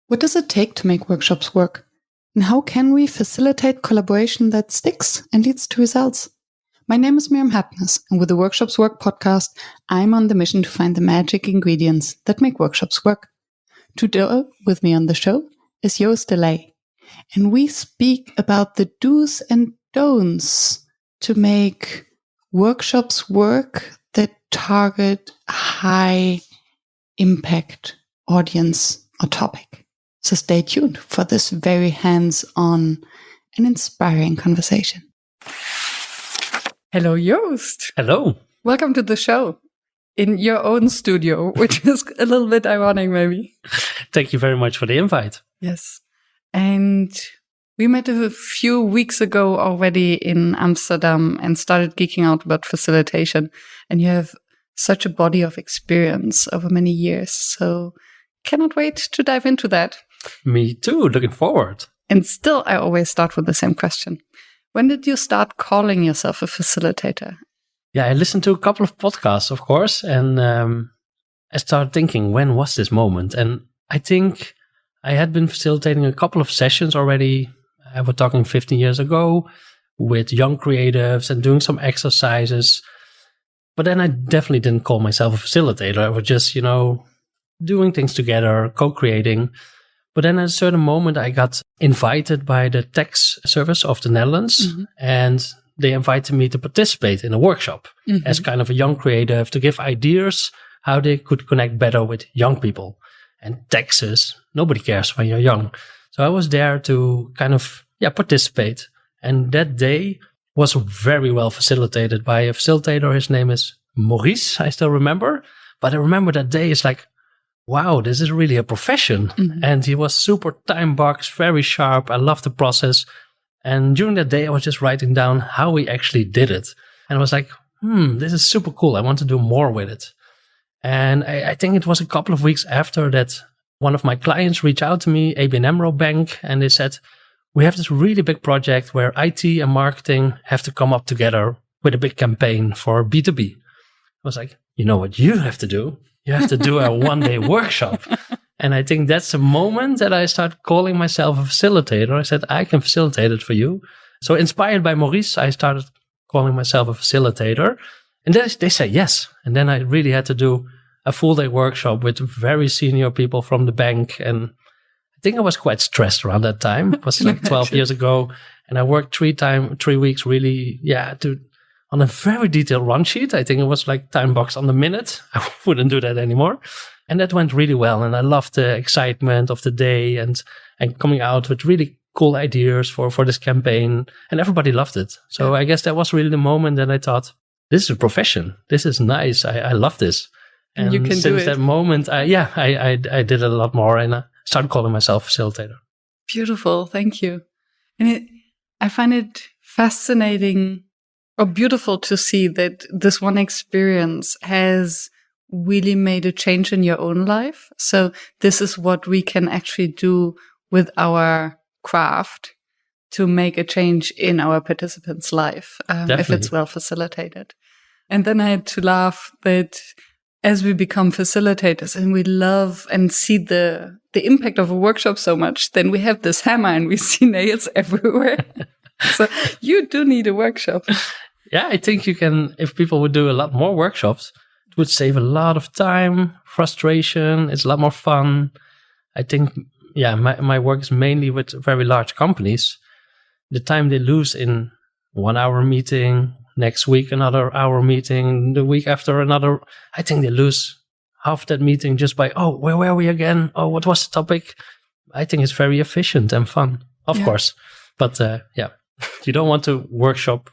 What does it take to make workshops work? And how can we facilitate collaboration that sticks and leads to results? My name is Miriam Happness, and with the Workshops Work podcast, I'm on the mission to find the magic ingredients that make workshops work. Today with me on the show is Joost de Leij, and we speak about the do's and don'ts to make workshops work that target a high impact audience or topic. So stay tuned for this very hands-on and inspiring conversation. Hello, Joost. Hello. Welcome to the show in your own studio, which is a little bit ironic, maybe. Thank you very much for the invite. Yes. And we met a few weeks ago already in Amsterdam and started geeking out about facilitation. And you have such a body of experience over many years. So cannot wait to dive into that. Me too. Looking forward. And still, I always start with the same question. When did you start calling yourself a facilitator? Yeah, I listened to a couple of podcasts, of course, and I started thinking, when was this moment? And I think I had been facilitating a couple of sessions already. I was talking 15 years ago with young creatives and doing some exercises. But then I definitely didn't call myself a facilitator. I was just, doing things together, co-creating. But then at a certain moment, I got invited by the tax service of the Netherlands, and they invited me to participate in a workshop as kind of a young creative to give ideas how they could connect better with young people. And taxes, nobody cares when you're young. So I was there to kind of participate. And that day was very well facilitated by a facilitator. His name is Maurice, I still remember. But I remember that day is like, wow, this is really a profession. And he was super time boxed, very sharp. I loved the process. And during that day, I was just writing down how we actually did it. And I was like, this is super cool. I want to do more with it. And I think it was a couple of weeks after that one of my clients reached out to me, ABN AMRO Bank, and they said, we have this really big project where IT and marketing have to come up together with a big campaign for B2B. I was like, you know what you have to do? You have to do a one-day workshop. And I think that's the moment that I started calling myself a facilitator. I said, I can facilitate it for you. So inspired by Maurice, I started calling myself a facilitator. And then they said yes. And then I really had to do a full-day workshop with very senior people from the bank. And I think I was quite stressed around that time. It was like 12 years ago. And I worked 3 weeks really, on a very detailed run sheet. I think it was like time box on the minute. I wouldn't do that anymore. And that went really well. And I loved the excitement of the day and coming out with really cool ideas for this campaign. And everybody loved it. So I guess that was really the moment that I thought, this is a profession. This is nice. I love this. And you can since do it. that moment, I did it a lot more. And I started calling myself facilitator. Beautiful. Thank you. And I find it fascinating or beautiful to see that this one experience has really made a change in your own life. So this is what we can actually do with our craft to make a change in our participants' life, if it's well facilitated. And then I had to laugh that as we become facilitators and we love and see the impact of a workshop so much, then we have this hammer and we see nails everywhere. So you do need a workshop. Yeah, I think you can, if people would do a lot more workshops, it would save a lot of time, frustration. It's a lot more fun. I think, my work is mainly with very large companies. The time they lose in 1 hour meeting, next week another hour meeting, the week after another, I think they lose half that meeting just by, where were we again? Oh, what was the topic? I think it's very efficient and fun, of course. But you don't want to workshop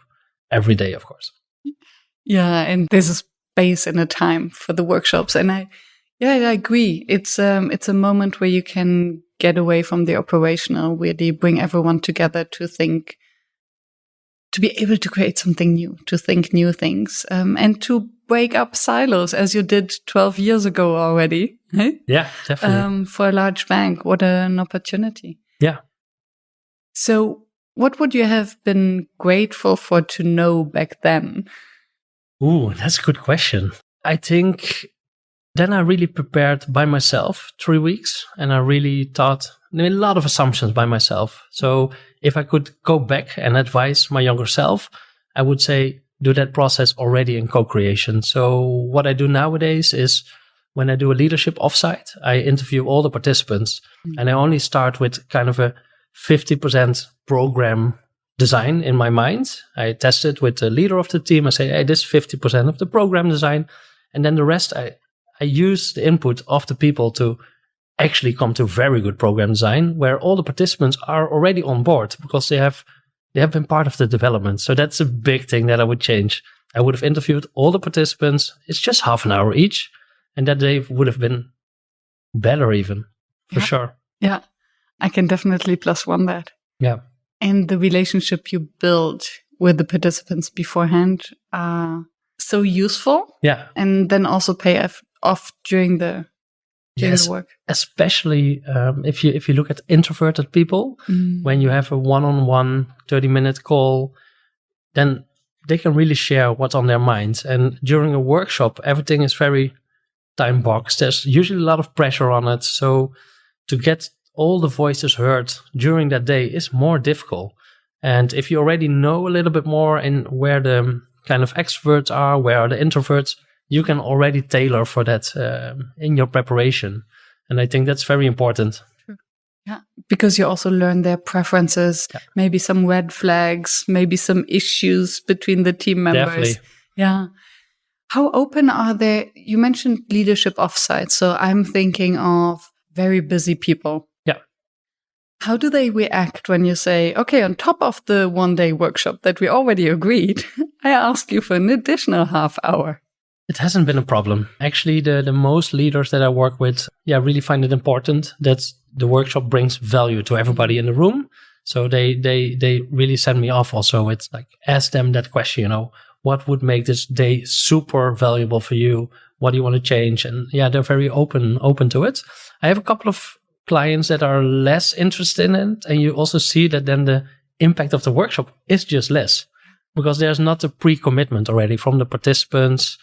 every day, of course. Yeah, and there's a space and a time for the workshops. And I agree. It's a moment where you can get away from the operational, where they bring everyone together to think, to be able to create something new, to think new things, and to break up silos as you did 12 years ago already. Right? Yeah, definitely. For a large bank, what an opportunity. Yeah. So what would you have been grateful for to know back then? Ooh, that's a good question. I think then I really prepared by myself 3 weeks, and I really made a lot of assumptions by myself. So if I could go back and advise my younger self, I would say do that process already in co-creation. So what I do nowadays is when I do a leadership offsite, I interview all the participants, and I only start with kind of a 50% program design in my mind. I test it with the leader of the team. I say, hey, this is 50% of the program design. And then the rest, I use the input of the people to actually come to very good program design where all the participants are already on board because they have been part of the development. So that's a big thing that I would change. I would have interviewed all the participants. It's just half an hour each. And that day would have been better even, for sure. Yeah, I can definitely +1 that. Yeah. And the relationship you build with the participants beforehand are so useful. Yeah. And then also pay off during the work. Especially if you look at introverted people, when you have a one-on-one 30-minute call, then they can really share what's on their minds. And during a workshop, everything is very time boxed. There's usually a lot of pressure on it. So to get all the voices heard during that day is more difficult. And if you already know a little bit more in where the kind of extroverts are, where are the introverts, you can already tailor for that in your preparation. And I think that's very important. Yeah, because you also learn their preferences, maybe some red flags, maybe some issues between the team members. Definitely. Yeah. How open are they? You mentioned leadership offsite. So I'm thinking of very busy people. Yeah. How do they react when you say, okay, on top of the 1-day workshop that we already agreed, I ask you for an additional half hour? It hasn't been a problem. Actually, the most leaders that I work with, really find it important that the workshop brings value to everybody in the room. So they really send me off also. It's like, ask them that question, what would make this day super valuable for you? What do you want to change? And they're very open to it. I have a couple of clients that are less interested in it. And you also see that then the impact of the workshop is just less because there's not a pre-commitment already from the participants.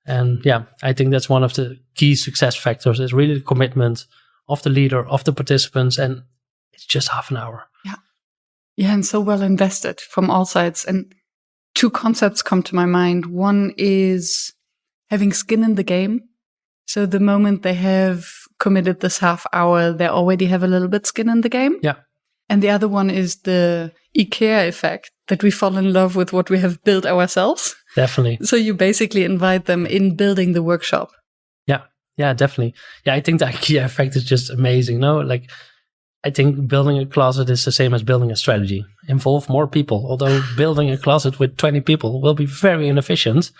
And I think that's one of the key success factors is really the commitment of the leader, of the participants. And it's just half an hour. Yeah. And so well invested from all sides. And 2 concepts come to my mind. One is having skin in the game. So the moment they have committed this half hour, they already have a little bit skin in the game. Yeah. And the other one is the IKEA effect, that we fall in love with what we have built ourselves. Definitely. So you basically invite them in building the workshop. Yeah, definitely. Yeah, I think the IKEA effect is just amazing. Like, I think building a closet is the same as building a strategy. Involve more people. Although building a closet with 20 people will be very inefficient,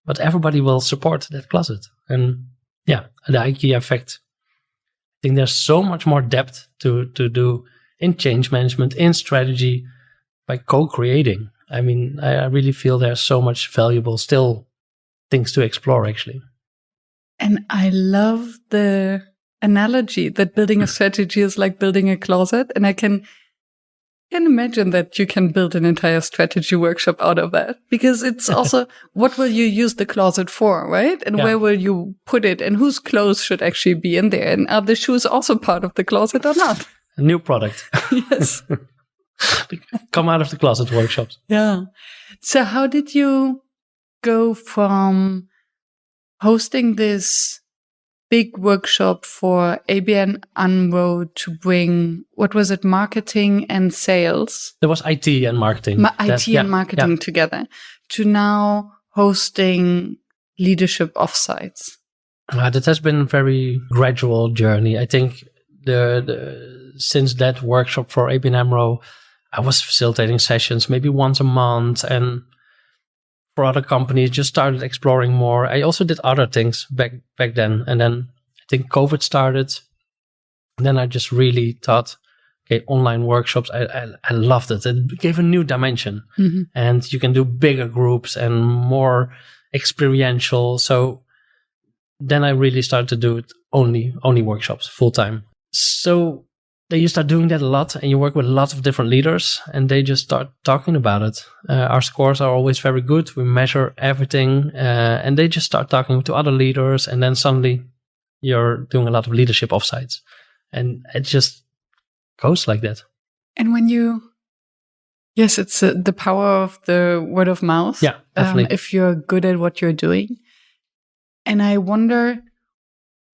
but everybody will support that closet. And the IKEA effect. I think there's so much more depth to do in change management, in strategy, by co-creating. I mean, I really feel there's so much valuable still things to explore, actually. And I love the analogy that building a strategy is like building a closet. And I can imagine that you can build an entire strategy workshop out of that, because it's also what will you use the closet for, right? And where will you put it, and whose clothes should actually be in there? And are the shoes also part of the closet or not? A new product. Yes. Come out of the closet workshops. Yeah. So how did you go from hosting this big workshop for ABN AMRO to bring, what was it, marketing and sales? There was IT and marketing. And marketing together, to now hosting leadership offsites? That has been a very gradual journey. I think since that workshop for ABN AMRO, I was facilitating sessions maybe once a month, and for other companies just started exploring more. I also did other things back then, and then I think COVID started, and then I just really thought, okay, online workshops, I loved it. It gave a new dimension, and you can do bigger groups and more experiential. So then I really started to do it only workshops full time. So then you start doing that a lot, and you work with lots of different leaders, and they just start talking about it. Our scores are always very good. We measure everything, and they just start talking to other leaders, and then suddenly you're doing a lot of leadership offsites. And it just goes like that. And when yes, it's the power of the word of mouth. Yeah, definitely. If you're good at what you're doing. And I wonder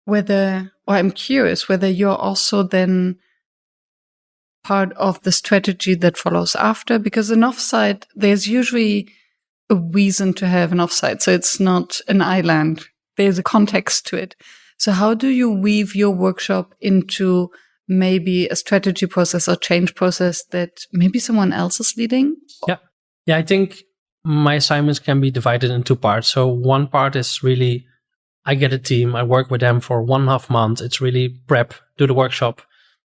I'm curious whether you're also then part of the strategy that follows after, because an offsite, there's usually a reason to have an offsite. So it's not an island. There's a context to it. So how do you weave your workshop into maybe a strategy process or change process that maybe someone else is leading? Yeah, I think my assignments can be divided in two parts. So one part is really, I get a team, I work with them for 1.5 months. It's really prep, do the workshop.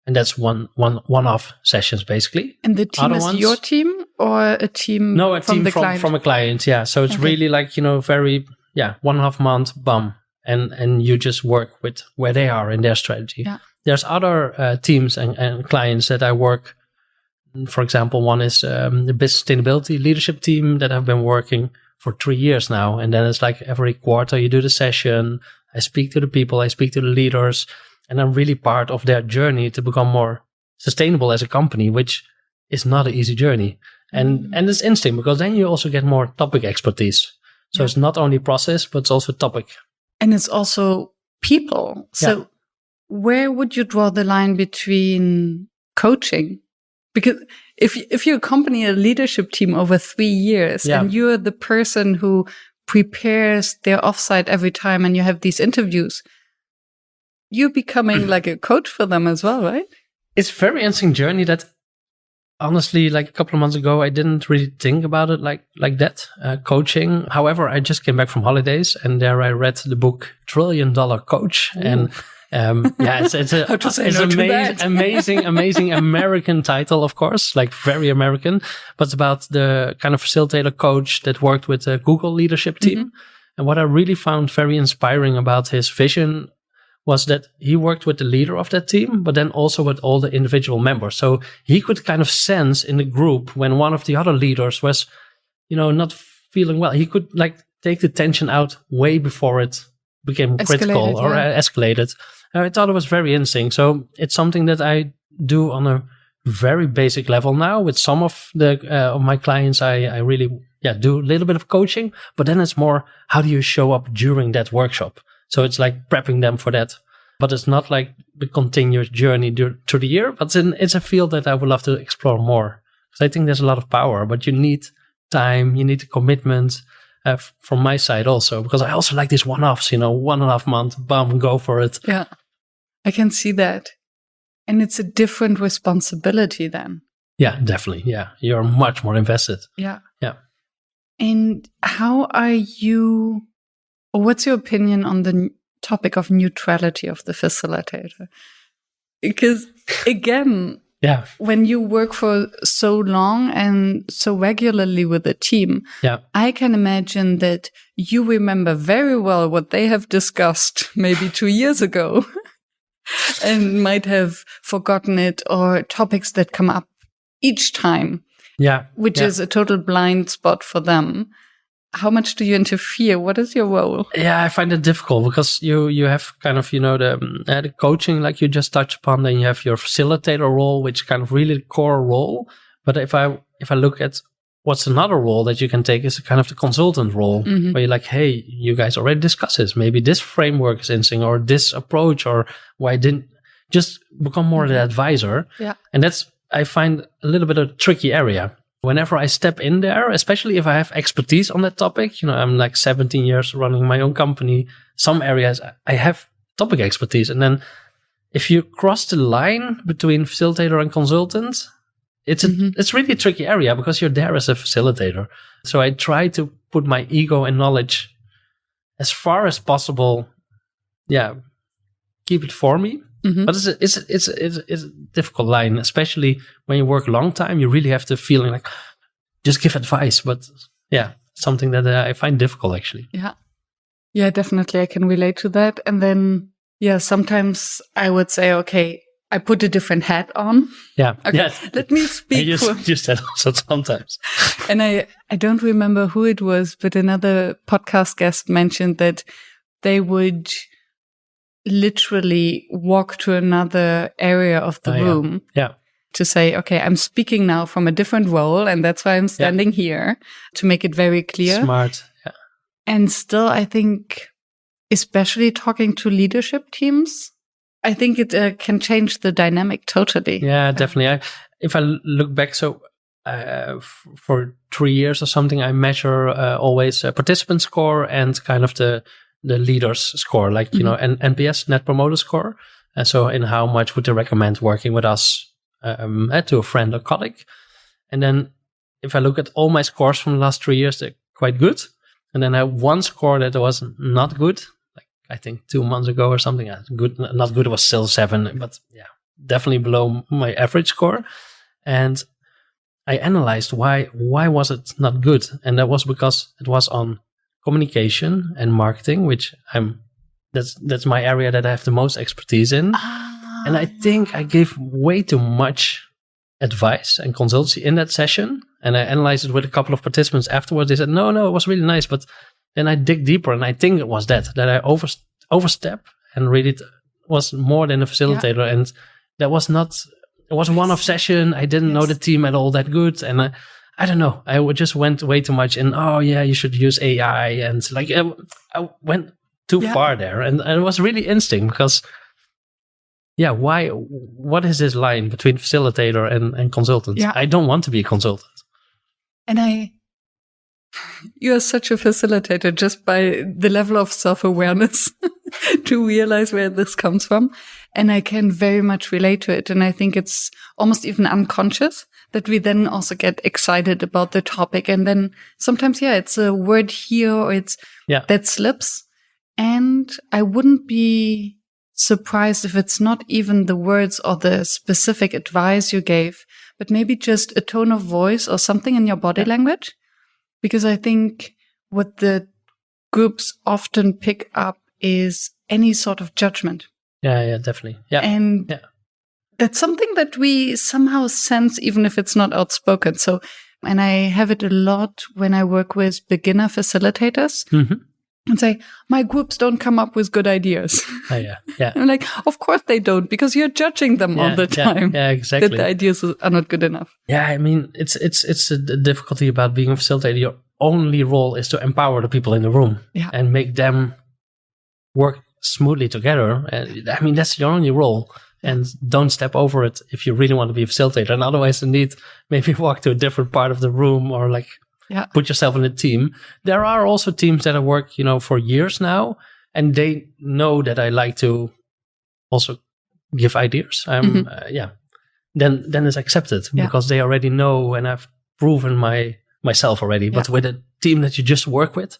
And that's one-off sessions, basically. And the team is your team or a team No, a from team the client? From a client, yeah. So it's really like, very, 1.5 month, bum. And you just work with where they are in their strategy. Yeah. There's other teams and clients that I work. For example, one is the business sustainability leadership team that I've been working for 3 years now. And then it's like every quarter you do the session. I speak to the people, I speak to the leaders, and I'm really part of their journey to become more sustainable as a company, which is not an easy journey. And it's interesting because then you also get more topic expertise. So it's not only process, but it's also topic. And it's also people. So where would you draw the line between coaching? Because if you accompany a leadership team over 3 years and you're the person who prepares their offsite every time and you have these interviews, you're becoming like a coach for them as well, right? It's a very interesting journey that honestly, like a couple of months ago, I didn't really think about it like that, coaching. However, I just came back from holidays and there I read the book $1 Trillion Coach. Ooh. And it's amazing American title, of course, like very American, but it's about the kind of facilitator coach that worked with the Google leadership team. Mm-hmm. And what I really found very inspiring about his vision was that he worked with the leader of that team, but then also with all the individual members. So he could kind of sense in the group when one of the other leaders was, not feeling well. He could like take the tension out way before it became critical or escalated. I thought it was very interesting. So it's something that I do on a very basic level now. With some of of my clients, I really do a little bit of coaching, but then it's more, how do you show up during that workshop? So it's like prepping them for that. But it's not like the continuous journey through the year, but it's a field that I would love to explore more. Because I think there's a lot of power, but you need time, you need commitment from my side also. Because I also like these one-offs, 1.5 months, bam, go for it. Yeah, I can see that. And it's a different responsibility then. Yeah, definitely. Yeah, you're much more invested. Yeah. Yeah. And how are you... Or what's your opinion on the topic of neutrality of the facilitator? Because again, when you work for so long and so regularly with a team, I can imagine that you remember very well what they have discussed maybe 2 years ago and might have forgotten it, or topics that come up each time, which is a total blind spot for them. How much do you interfere? What is your role? Yeah, I find it difficult because you have kind of, the coaching, like you just touched upon, then you have your facilitator role, which is kind of really the core role. But if I look at what's another role that you can take is kind of the consultant role, where you're like, hey, you guys already discussed this. Maybe this framework is interesting, or this approach, or why didn't just become more the advisor. Yeah. And that's, I find, a little bit of a tricky area. Whenever I step in there, especially if I have expertise on that topic, I'm like 17 years running my own company. Some areas I have topic expertise. And then if you cross the line between facilitator and consultant, it's really a tricky area because you're there as a facilitator. So I try to put my ego and knowledge as far as possible. Yeah. Keep it for me. But it's a difficult line, especially when you work a long time. You really have the feeling like just give advice. But something that I find difficult actually. Yeah, definitely. I can relate to that. And then, sometimes I would say, okay, I put a different hat on. Yeah. Okay, yes. Let me speak. You said also sometimes. And I don't remember who it was, but another podcast guest mentioned that they would literally walk to another area of the room. Yeah. To say, okay, I'm speaking now from a different role, and that's why I'm standing here, to make it very clear. Smart. Yeah. And still, I think, especially talking to leadership teams, I think it can change the dynamic totally. Yeah, definitely. If I look back, so for 3 years or something, I measure always a participant score and kind of the leader's score, like, you know, NPS, Net Promoter Score. And so in how much would they recommend working with us to a friend or colleague. And then if I look at all my scores from the last 3 years, they're quite good. And then I have one score that was not good, like I think 2 months ago or something. Good, not good, was still 7, but yeah, definitely below my average score. And I analyzed why was it not good? And that was because it was on communication and marketing, which that's my area that I have the most expertise in. And I think I gave way too much advice and consultancy in that session. And I analyzed it with a couple of participants afterwards. They said, no, it was really nice. But then I dig deeper, and I think it was that I overstep and really was more than a facilitator. Yeah. And that was not, it was a one-off session. I didn't know the team at all that good. And I don't know, I just went way too much in, you should use AI. And like, I went too far there. And it was really interesting because, what is this line between facilitator and consultant? Yeah. I don't want to be a consultant. And you are such a facilitator just by the level of self-awareness to realize where this comes from. And I can very much relate to it. And I think it's almost even unconscious that we then also get excited about the topic. And then sometimes, it's a word here or it's that slips. And I wouldn't be surprised if it's not even the words or the specific advice you gave, but maybe just a tone of voice or something in your body language. Because I think what the groups often pick up is any sort of judgment. Yeah, definitely. Yeah. And that's something that we somehow sense, even if it's not outspoken. So, and I have it a lot when I work with beginner facilitators. Mm-hmm. And say, my groups don't come up with good ideas. Yeah. I'm like, of course they don't, because you're judging them all the time. Yeah, exactly. That the ideas are not good enough. Yeah, I mean, it's the difficulty about being a facilitator. Your only role is to empower the people in the room and make them work smoothly together. I mean, that's your only role. And don't step over it if you really want to be a facilitator. And otherwise, indeed, maybe walk to a different part of the room or put yourself in a team. There are also teams that I work, for years now, and they know that I like to also give ideas. Then it's accepted because they already know, and I've proven myself already. But with a team that you just work with,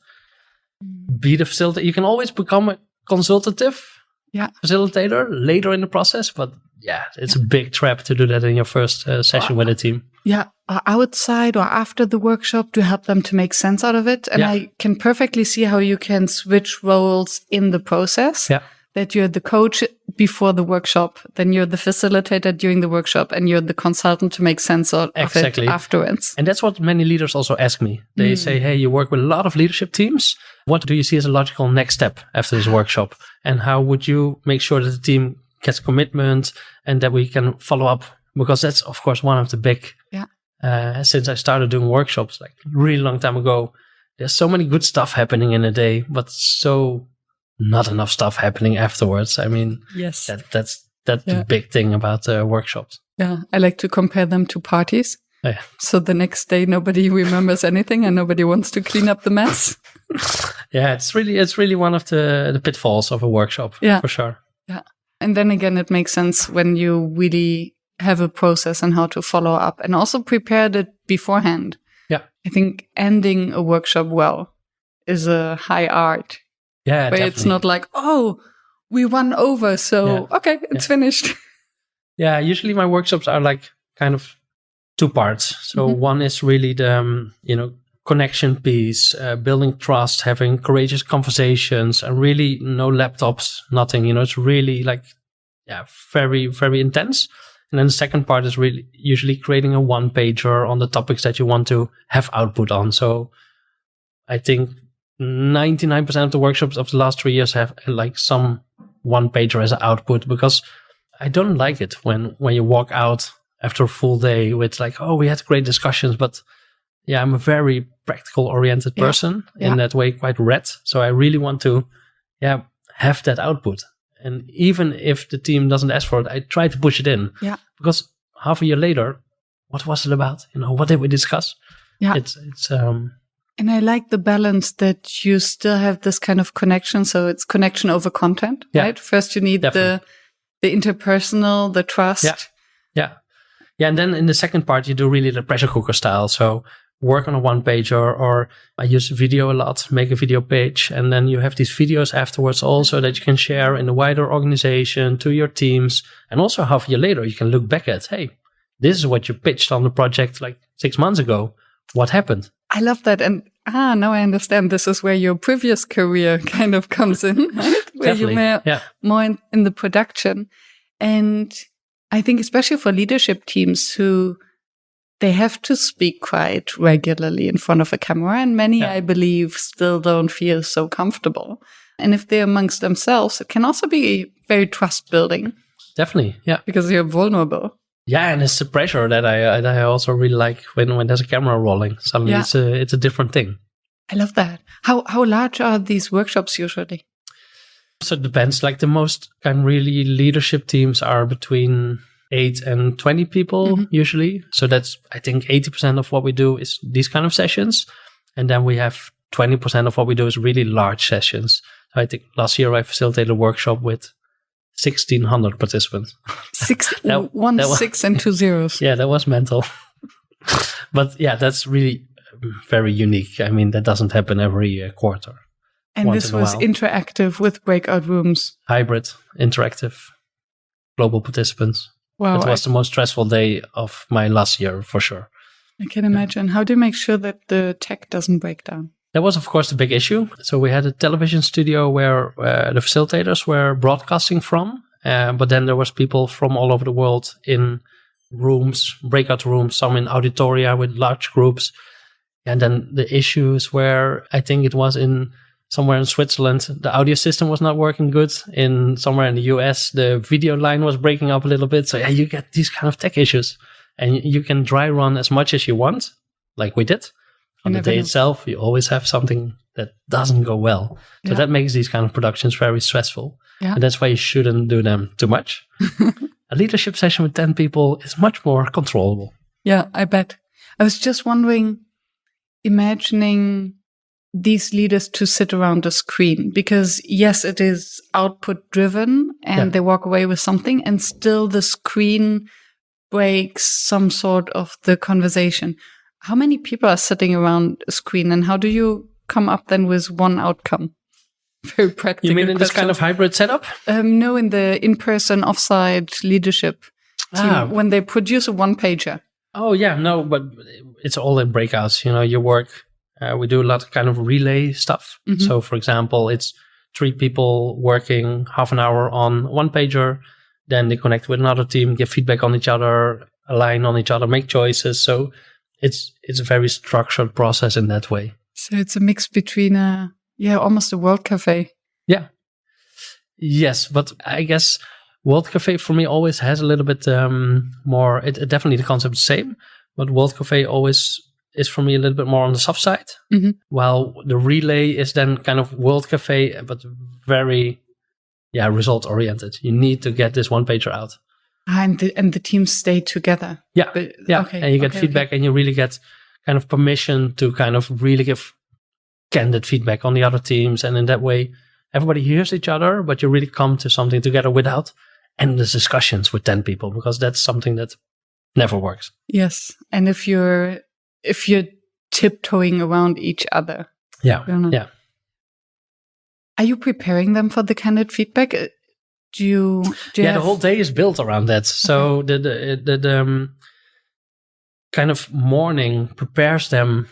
be the facilitator. You can always become a consultative facilitator later in the process, but it's a big trap to do that in your first session with a team. Or outside or after the workshop to help them to make sense out of it. And I can perfectly see how you can switch roles in the process. That you're the coach before the workshop, then you're the facilitator during the workshop, and you're the consultant to make sense of it afterwards. And that's what many leaders also ask me. They say, hey, you work with a lot of leadership teams. What do you see as a logical next step after this workshop? And how would you make sure that the team gets commitment and that we can follow up? Because that's, of course, one of the big... since I started doing workshops like a really long time ago, there's so many good stuff happening in a day, but so not enough stuff happening afterwards. I mean, that's the big thing about workshops. Yeah, I like to compare them to parties. So the next day, nobody remembers anything and nobody wants to clean up the mess. It's really one of the pitfalls of a workshop, for sure. Yeah, and then again, it makes sense when you really have a process on how to follow up and also prepare it beforehand. I think ending a workshop well is a high art. Where definitely. It's not like, we won over, so okay, it's finished. Usually my workshops are like kind of 2 parts. So one is really the connection piece, building trust, having courageous conversations, and really no laptops, nothing. It's really like very, very intense. And then the second part is really usually creating a 1-pager on the topics that you want to have output on. So I think 99% of the workshops of the last 3 years have like some one pager as an output, because I don't like it when you walk out after a full day with like, oh, we had great discussions, but yeah, I'm a very practical oriented person in that way, quite red. So I really want to, have that output. And even if the team doesn't ask for it, I try to push it in. Yeah. Because half a year later, what was it about? What did we discuss? Yeah. It's And I like the balance that you still have this kind of connection. So it's connection over content, right? First, you need the interpersonal, the trust. Yeah. And then in the second part, you do really the pressure cooker style. So work on a one pager, or I use video a lot, make a video page. And then you have these videos afterwards also that you can share in the wider organization to your teams. And also half a year later, you can look back at, hey, this is what you pitched on the project like 6 months ago. What happened? I love that. And now I understand this is where your previous career kind of comes in, right? Where you're more in the production. And I think especially for leadership teams who they have to speak quite regularly in front of a camera, and many, I believe, still don't feel so comfortable. And if they're amongst themselves, it can also be very trust building. Definitely, yeah. Because you're vulnerable. Yeah, and it's the pressure that I also really like when there's a camera rolling. Suddenly it's a different thing. I love that. How large are these workshops usually? So it depends. Like the most kind of really leadership teams are between 8 and 20 people usually. So that's, I think, 80% of what we do is these kind of sessions. And then we have 20% of what we do is really large sessions. I think last year I facilitated a workshop with 1,600 participants. 6 and 2 zeros. Yeah, that was mental. But yeah, that's really very unique. I mean, that doesn't happen every quarter. And this was interactive with breakout rooms. Hybrid, interactive, global participants. Wow. It was the most stressful day of my last year, for sure. I can imagine. How do you make sure that the tech doesn't break down? That was, of course, the big issue. So we had a television studio where the facilitators were broadcasting from. But then there was people from all over the world in rooms, breakout rooms, some in auditoria with large groups. And then the issues where I think it was somewhere in Switzerland, the audio system was not working good. Somewhere in the US, the video line was breaking up a little bit. So yeah, you get these kind of tech issues. And you can dry run as much as you want, like we did. On the day itself, you always have something that doesn't go well. So that makes these kind of productions very stressful. Yeah. And that's why you shouldn't do them too much. A leadership session with 10 people is much more controllable. Yeah, I bet. I was just wondering, imagining these leaders to sit around a screen, because yes, it is output driven and they walk away with something, and still the screen breaks some sort of the conversation. How many people are sitting around a screen, and how do you come up then with one outcome? Very practical. You mean in this kind of hybrid setup? No, in the in-person offsite leadership team, when they produce a one-pager. Oh yeah, no, but it's all in breakouts. You work. We do a lot of kind of relay stuff. Mm-hmm. So, for example, it's 3 people working half an hour on one pager. Then they connect with another team, give feedback on each other, align on each other, make choices. So it's a very structured process in that way. So it's a mix between almost a World Cafe. Yeah. Yes, but I guess World Cafe for me always has a little bit more. Definitely the concept is the same, but World Cafe always is for me a little bit more on the soft side, while the relay is then kind of World Cafe, but very result oriented. You need to get this one pager out. And the teams stay together. Yeah. Okay, and you get feedback, and you really get kind of permission to kind of really give candid feedback on the other teams. And in that way, everybody hears each other, but you really come to something together without endless discussions with 10 people, because that's something that never works. Yes. And if you're tiptoeing around each other. Yeah. Are you preparing them for the candid feedback? Do you the whole day is built around that. So the kind of morning prepares them.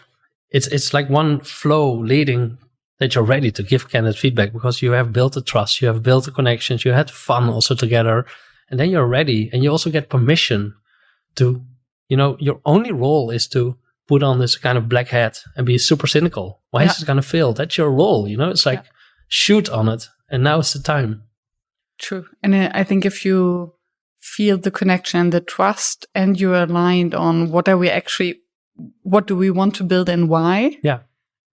It's like one flow leading that you're ready to give candid feedback, because you have built the trust, you have built the connections, you had fun also together, and then you're ready, and you also get permission to, your only role is to put on this kind of black hat and be super cynical. Why is it going to fail? That's your role, It's like shoot on it, and now it's the time. True. And I think if you feel the connection, the trust, and you're aligned on what do we want to build and why? Yeah.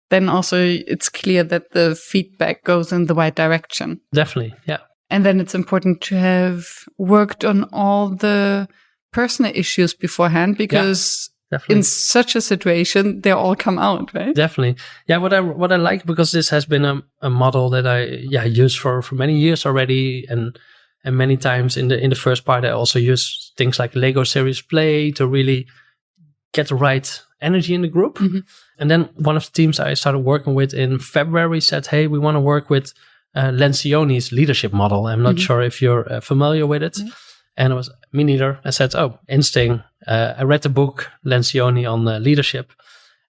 Then also it's clear that the feedback goes in the right direction. Definitely. Yeah. And then it's important to have worked on all the personal issues beforehand, because in such a situation, they all come out, right? Definitely. Yeah. What I like, because this has been a model that I use for many years already, and many times in the first part, I also use things like Lego series play to really get the right energy in the group. Mm-hmm. And then one of the teams I started working with in February said, "Hey, we want to work with Lencioni's leadership model." I'm not sure if you're familiar with it. Mm-hmm. And it was me neither. I said, "Oh, interesting." I read the book Lencioni on leadership,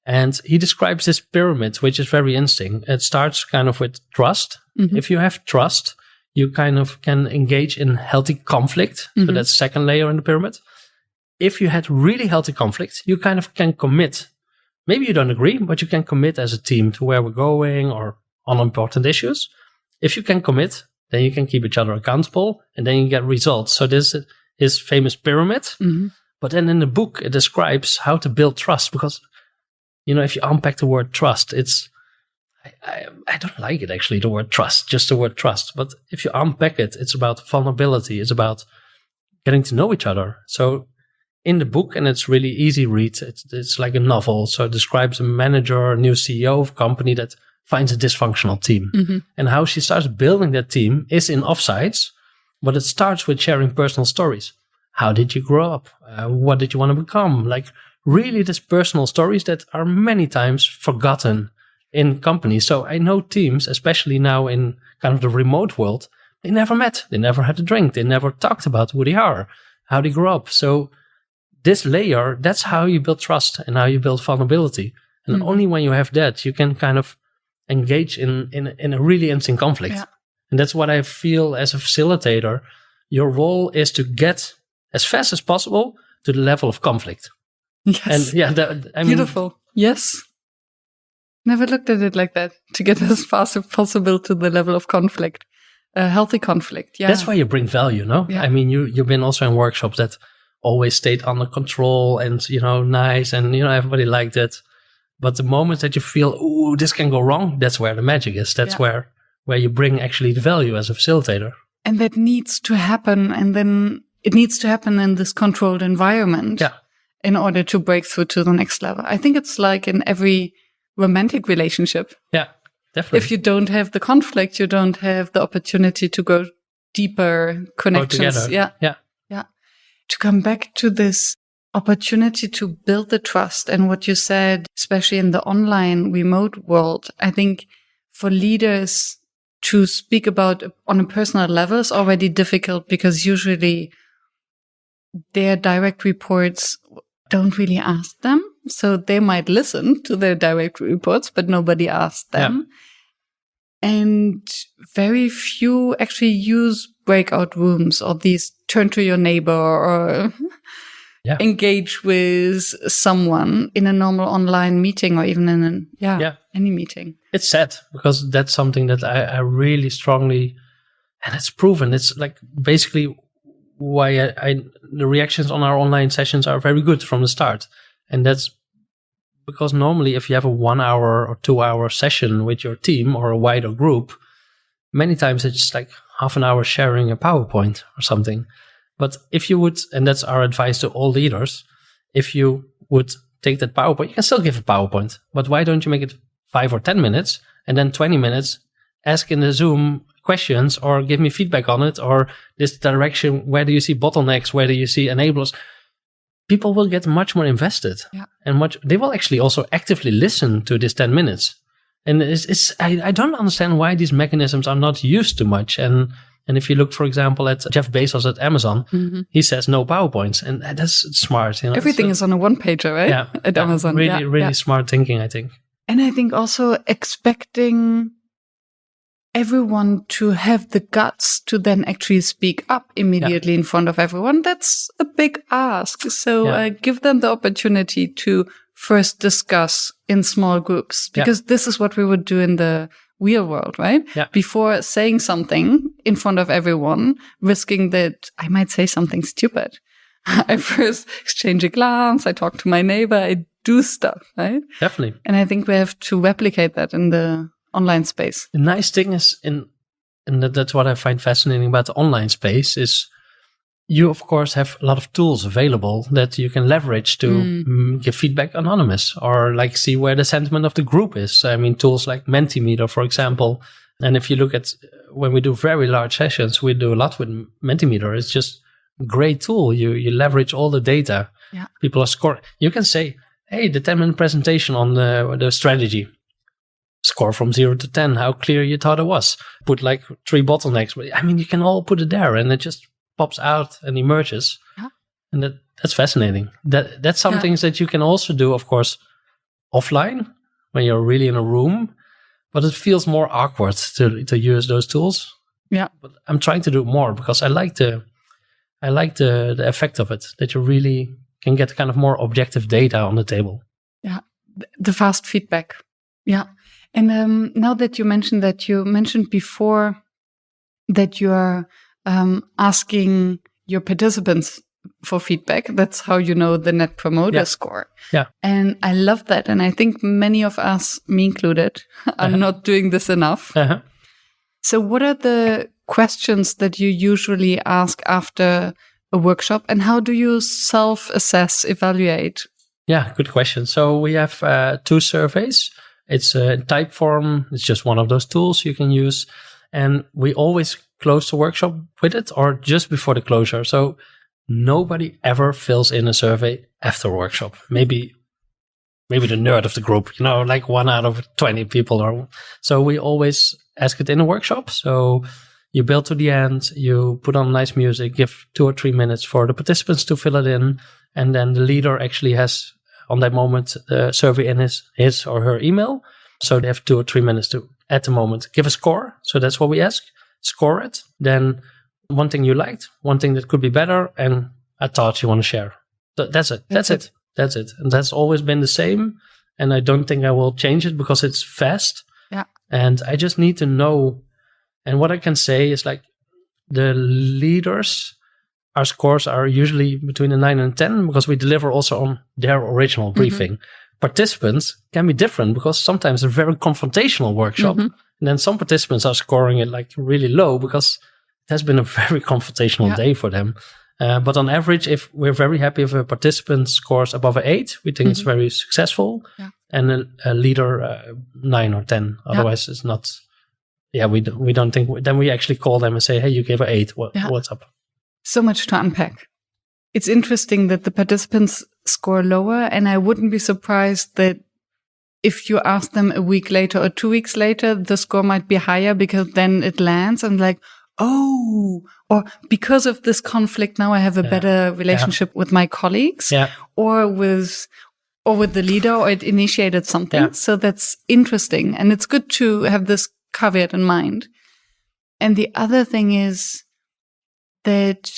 and he describes this pyramid, which is very interesting. It starts kind of with trust. Mm-hmm. If you have trust, you kind of can engage in healthy conflict. Mm-hmm. So that's the second layer in the pyramid. If you had really healthy conflict, you kind of can commit. Maybe you don't agree, but you can commit as a team to where we're going or on important issues. If you can commit, then you can keep each other accountable, and then you get results. So this is famous pyramid. Mm-hmm. But then in the book, it describes how to build trust, because, if you unpack the word trust, I don't like it actually, the word trust, just the word trust. But if you unpack it, it's about vulnerability. It's about getting to know each other. So in the book, and it's really easy read, it's like a novel. So it describes a manager, a new CEO of a company that finds a dysfunctional team. Mm-hmm. And how she starts building that team is in offsites, but it starts with sharing personal stories. How did you grow up? What did you want to become? Like really these personal stories that are many times forgotten in companies. So I know teams, especially now in kind of the remote world, they never met. They never had a drink. They never talked about who they are, how they grew up. So this layer, that's how you build trust and how you build vulnerability. And only when you have that, you can kind of engage in a really interesting conflict. Yeah. And that's what I feel as a facilitator. Your role is to get as fast as possible to the level of conflict. Yes. And beautiful. Yes. Never looked at it like that. To get as fast as possible to the level of conflict, healthy conflict. Yeah. That's why you bring value, no? Yeah. I mean, you've been also in workshops that always stayed under control and, nice, and, everybody liked it. But the moment that you feel, ooh, this can go wrong, that's where the magic is. That's where you bring actually the value as a facilitator. And that needs to happen. And then it needs to happen in this controlled environment in order to break through to the next level. I think it's like in every romantic relationship. Yeah, definitely. If you don't have the conflict, you don't have the opportunity to go deeper connections. Yeah. To come back to this opportunity to build the trust and what you said, especially in the online remote world, I think for leaders to speak about on a personal level is already difficult, because usually their direct reports don't really ask them. So they might listen to their direct reports, but nobody asks them. Yeah. And very few actually use breakout rooms or these turn to your neighbor or engage with someone in a normal online meeting or even in any meeting. It's sad, because that's something that I really strongly, and it's proven. It's like basically why the reactions on our online sessions are very good from the start. And that's because normally if you have a 1 hour or 2 hour session with your team or a wider group, many times it's just like half an hour sharing a PowerPoint or something. But if you would, and that's our advice to all leaders, if you would take that PowerPoint, you can still give a PowerPoint, but why don't you make it 5 or 10 minutes and then 20 minutes ask in the Zoom questions or give me feedback on it, or this direction, where do you see bottlenecks, where do you see enablers? People will get much more invested and they will actually also actively listen to this 10 minutes. And I don't understand why these mechanisms are not used too much. And if you look, for example, at Jeff Bezos at Amazon, he says no PowerPoints, and that's smart. Everything is on a one-pager, right? Yeah, at Amazon. Really smart thinking, I think. And I think also expecting everyone to have the guts to then actually speak up immediately in front of everyone, that's a big ask. So give them the opportunity to first discuss in small groups, because this is what we would do in the real world, right? Yeah. Before saying something in front of everyone, risking that I might say something stupid. I first exchange a glance, I talk to my neighbor, I do stuff, right? Definitely. And I think we have to replicate that in the online space. The nice thing is, and that's what I find fascinating about the online space, is you, of course, have a lot of tools available that you can leverage to give feedback anonymous or like see where the sentiment of the group is. I mean, tools like Mentimeter, for example. And if you look at when we do very large sessions, we do a lot with Mentimeter. It's just a great tool. You leverage all the data. Yeah. People are scoring. You can say, hey, the 10-minute presentation on the strategy. Score from 0 to 10, how clear you thought it was. Put like 3 bottlenecks. I mean, you can all put it there and it just pops out and emerges. Yeah. And that's fascinating. That's some things that you can also do, of course, offline when you're really in a room, but it feels more awkward to use those tools. Yeah. But I'm trying to do more because I like the effect of it, that you really can get kind of more objective data on the table. Yeah. The fast feedback. Yeah. And now that you mentioned before that you are asking your participants for feedback. That's how you know the Net Promoter Score. Yeah. And I love that. And I think many of us, me included, are not doing this enough. So what are the questions that you usually ask after a workshop, and how do you self-assess, evaluate? Yeah, good question. So we have 2 surveys. It's a type form. It's just one of those tools you can use. And we always close the workshop with it or just before the closure. So nobody ever fills in a survey after a workshop. Maybe the nerd of the group, like 1 out of 20 people. So we always ask it in a workshop. So you build to the end, you put on nice music, give 2 or 3 minutes for the participants to fill it in. And then the leader actually has, on that moment, the survey in his or her email. So they have 2 or 3 minutes to, at the moment, give a score. So that's what we ask. Score it. Then one thing you liked, one thing that could be better, and a thought you want to share. So that's it. That's it. And that's always been the same. And I don't think I will change it because it's fast. Yeah. And I just need to know. And what I can say is like the leaders, our scores are usually between a 9 and a 10 because we deliver also on their original briefing. Participants can be different because sometimes it's a very confrontational workshop. And then some participants are scoring it like really low because it has been a very confrontational day for them. But on average, if we're very happy if a participant scores above an 8, we think it's very successful. Yeah. And a leader 9 or 10. Otherwise, it's not. Yeah, we don't think. Then we actually call them and say, "Hey, you gave an 8. What's up?" So much to unpack. It's interesting that the participants score lower, and I wouldn't be surprised that if you ask them a week later or 2 weeks later, the score might be higher because then it lands and like, oh, or because of this conflict, now I have a better relationship with my colleagues or with the leader, or it initiated something. Yeah. So that's interesting. And it's good to have this caveat in mind. And the other thing is that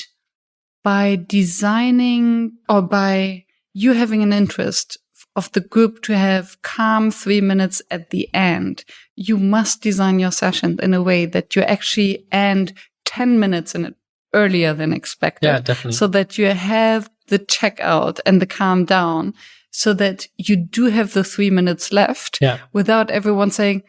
by designing or by you having an interest of the group to have calm 3 minutes at the end, you must design your session in a way that you actually end 10 minutes in it earlier than expected. Yeah, definitely. So that you have the checkout and the calm down so that you do have the 3 minutes left without everyone saying,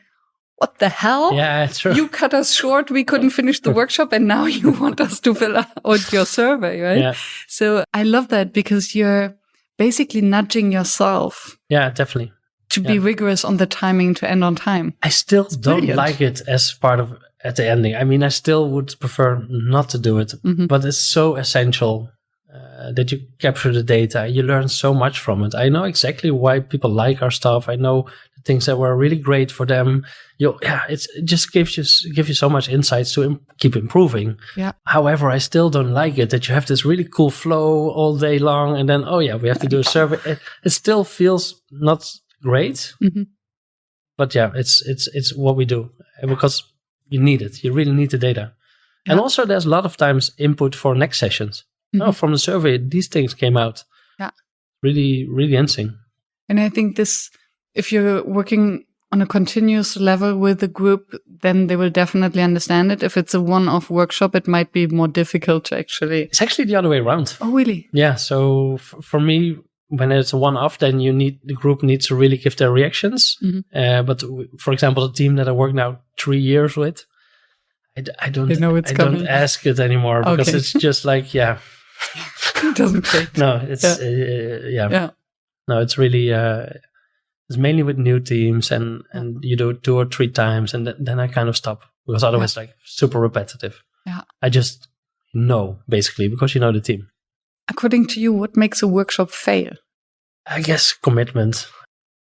what the hell? Yeah, true. You cut us short. We couldn't finish the workshop and now you want us to fill out your survey, right? Yeah. So I love that because you're basically nudging yourself. Yeah, definitely. To be rigorous on the timing to end on time. I still don't like it as part of at the ending. I mean, I still would prefer not to do it, but it's so essential that you capture the data. You learn so much from it. I know exactly why people like our stuff. I know the things that were really great for them. It just gives you so much insights to keep improving. Yeah. However, I still don't like it that you have this really cool flow all day long, and then we have to do a survey. It still feels not great, but it's what we do because you need it. You really need the data, and also there's a lot of times input for next sessions. From the survey, these things came out. Yeah, really, really interesting. And I think this, if you're working on a continuous level with the group, then they will definitely understand it. If it's a one-off workshop, it might be more difficult to actually... It's actually the other way around. Oh, really? Yeah. So for me, when it's a one-off, then the group needs to really give their reactions. Mm-hmm. But for example, the team that I work now 3 years with, I don't ask it anymore because it's just like, yeah. It doesn't take. No, it's, yeah. No, it's really, it's mainly with new teams and you do it 2 or 3 times and then I kind of stop because otherwise it's like super repetitive. Yeah. I just know basically because you know the team. According to you, what makes a workshop fail? I guess commitment.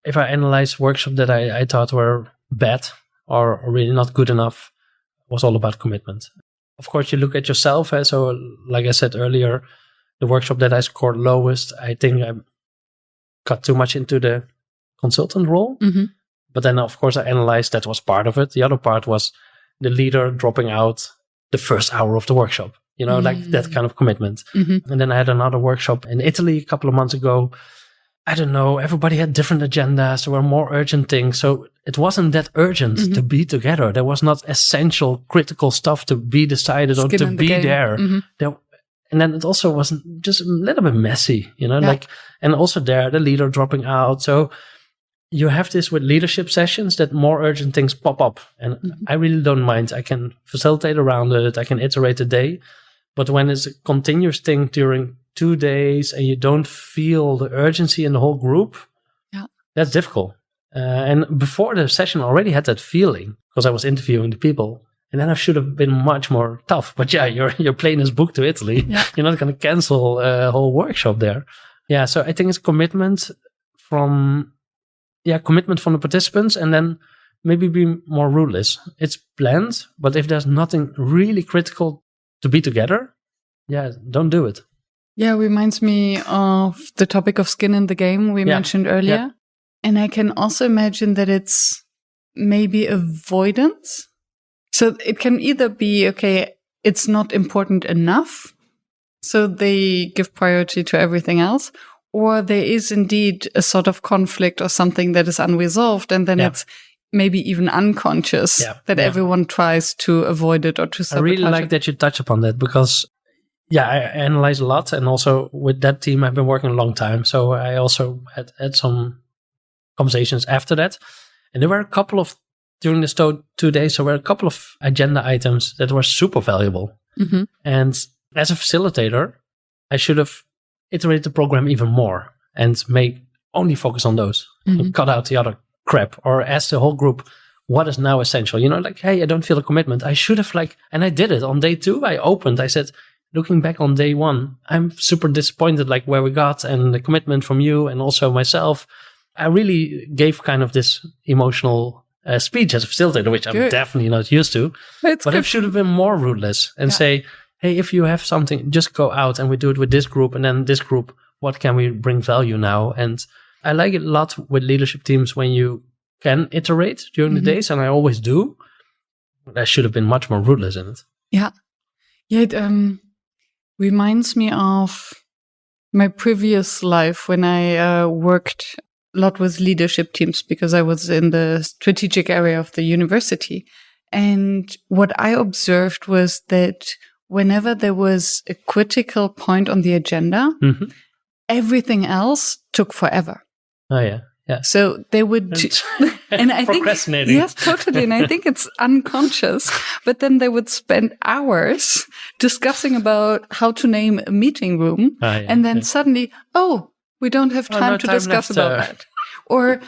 If I analyze workshops that I thought were bad or really not good enough, it was all about commitment. Of course, you look at yourself. So like I said earlier, the workshop that I scored lowest, I think I got too much into the consultant role. Mm-hmm. But then, of course, I analyzed that was part of it. The other part was the leader dropping out the first hour of the workshop. You know, like that kind of commitment. Mm-hmm. And then I had another workshop in Italy a couple of months ago. I don't know, everybody had different agendas. There were more urgent things. So it wasn't that urgent to be together. There was not essential, critical stuff to be decided or to be there. Mm-hmm. And then it also wasn't just a little bit messy, you know, and also there, the leader dropping out. So you have this with leadership sessions that more urgent things pop up. And I really don't mind. I can facilitate around it. I can iterate a day. But when it's a continuous thing during 2 days and you don't feel the urgency in the whole group, that's difficult. And before the session I already had that feeling because I was interviewing the people. And then I should have been much more tough. But yeah, your plane is booked to Italy. Yeah. You're not going to cancel a whole workshop there. Yeah, so I think it's commitment from the participants and then maybe be more ruthless. It's planned, but if there's nothing really critical to be together, don't do it. Yeah, reminds me of the topic of skin in the game we mentioned earlier. Yeah. And I can also imagine that it's maybe avoidance. So it can either be, okay, it's not important enough, so they give priority to everything else, or there is indeed a sort of conflict or something that is unresolved, and then it's maybe even unconscious that everyone tries to avoid it or to sabotage it. I really like that you touch upon that because, I analyze a lot, and also with that team, I've been working a long time, so I also had some conversations after that, and there were a couple of during this 2 days, there were a couple of agenda items that were super valuable. Mm-hmm. And as a facilitator, I should have iterated the program even more and only focus on those and cut out the other crap or ask the whole group, what is now essential? You know, like, hey, I don't feel a commitment. I should have and I did it on day 2. I said, looking back on day 1, I'm super disappointed, where we got and the commitment from you and also myself. I really gave kind of this emotional speech as a facilitator, which I'm definitely not used to. But it should have been more ruthless and say, hey, if you have something, just go out and we do it with this group and then this group, what can we bring value now? And I like it a lot with leadership teams when you can iterate during the days, and I always do. I should have been much more ruthless in it. Yeah. Yeah, it reminds me of my previous life when I worked a lot with leadership teams because I was in the strategic area of the university. And what I observed was that whenever there was a critical point on the agenda, everything else took forever. Oh, yeah. Yeah. So they would, and I think, procrastinating. Yes, totally. And I think it's unconscious, but then they would spend hours discussing about how to name a meeting room. And then suddenly, we don't have time to discuss about that. Or,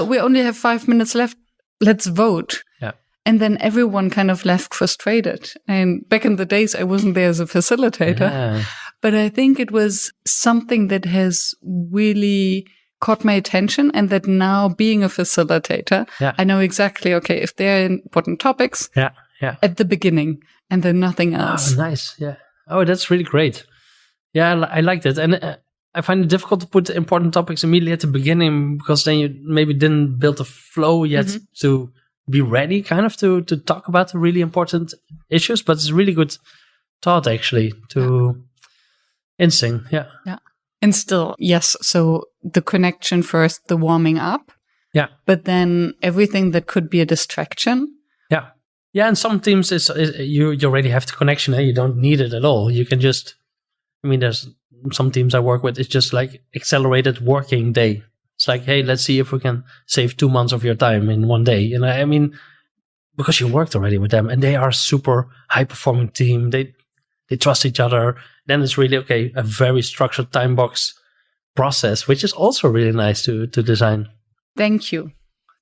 we only have 5 minutes left. Let's vote. Yeah. And then everyone kind of left frustrated. And back in the days, I wasn't there as a facilitator, but I think it was something that has really caught my attention, and that now being a facilitator, I know exactly, okay, if there are important topics at the beginning and then nothing else. Oh, nice. Yeah. Oh, that's really great. Yeah, I like that. And I find it difficult to put important topics immediately at the beginning because then you maybe didn't build a flow yet to be ready kind of to talk about the really important issues. But it's really good thought actually to instinct. Yeah. Yeah. And still, yes. So the connection first, the warming up, Yeah. But then everything that could be a distraction. Yeah. Yeah. And some teams, you already have the connection. You don't need it at all. You can just, there's some teams I work with. It's just like accelerated working day. It's like, hey, let's see if we can save 2 months of your time in one day. And because you worked already with them and they are a super high performing team. They trust each other. Then it's really, okay, a very structured time box process, which is also really nice to design. Thank you.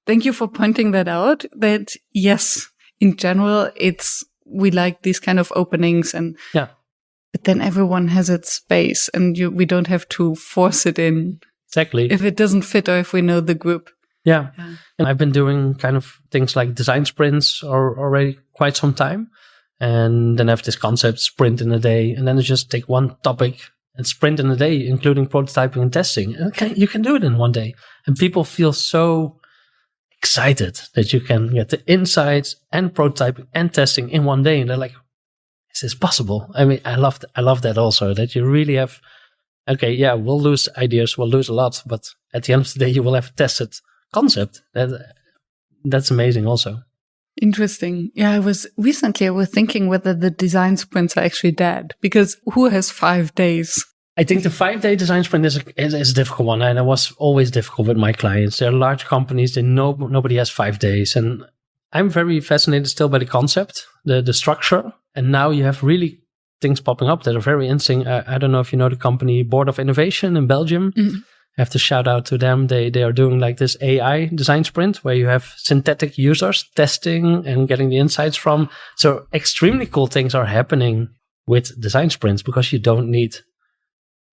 Thank you for pointing that out. That yes, in general, we like these kind of openings yeah. But then everyone has its space and we don't have to force it in. Exactly. If it doesn't fit or if we know the group. Yeah. And I've been doing kind of things like design sprints already quite some time. And then I have this concept, sprint in a day. And then I just take one topic and sprint in a day, including prototyping and testing. And you can do it in one day. And people feel so excited that you can get the insights and prototyping and testing in one day. And they're like, is this possible? I love that also, that you really have, okay, yeah, we'll lose ideas, we'll lose a lot. But at the end of the day, you will have a tested concept. That's amazing also. Interesting. Yeah, I was thinking whether the design sprints are actually dead, because who has 5 days? I think the 5-day design sprint is a difficult one, and it was always difficult with my clients. They're large companies; nobody has 5 days, and I'm very fascinated still by the concept, the structure, and now you have really things popping up that are very interesting. I don't know if you know the company Board of Innovation in Belgium. Mm-hmm. I have to shout out to them. They are doing like this AI design sprint where you have synthetic users testing and getting the insights from. So extremely cool things are happening with design sprints because you don't need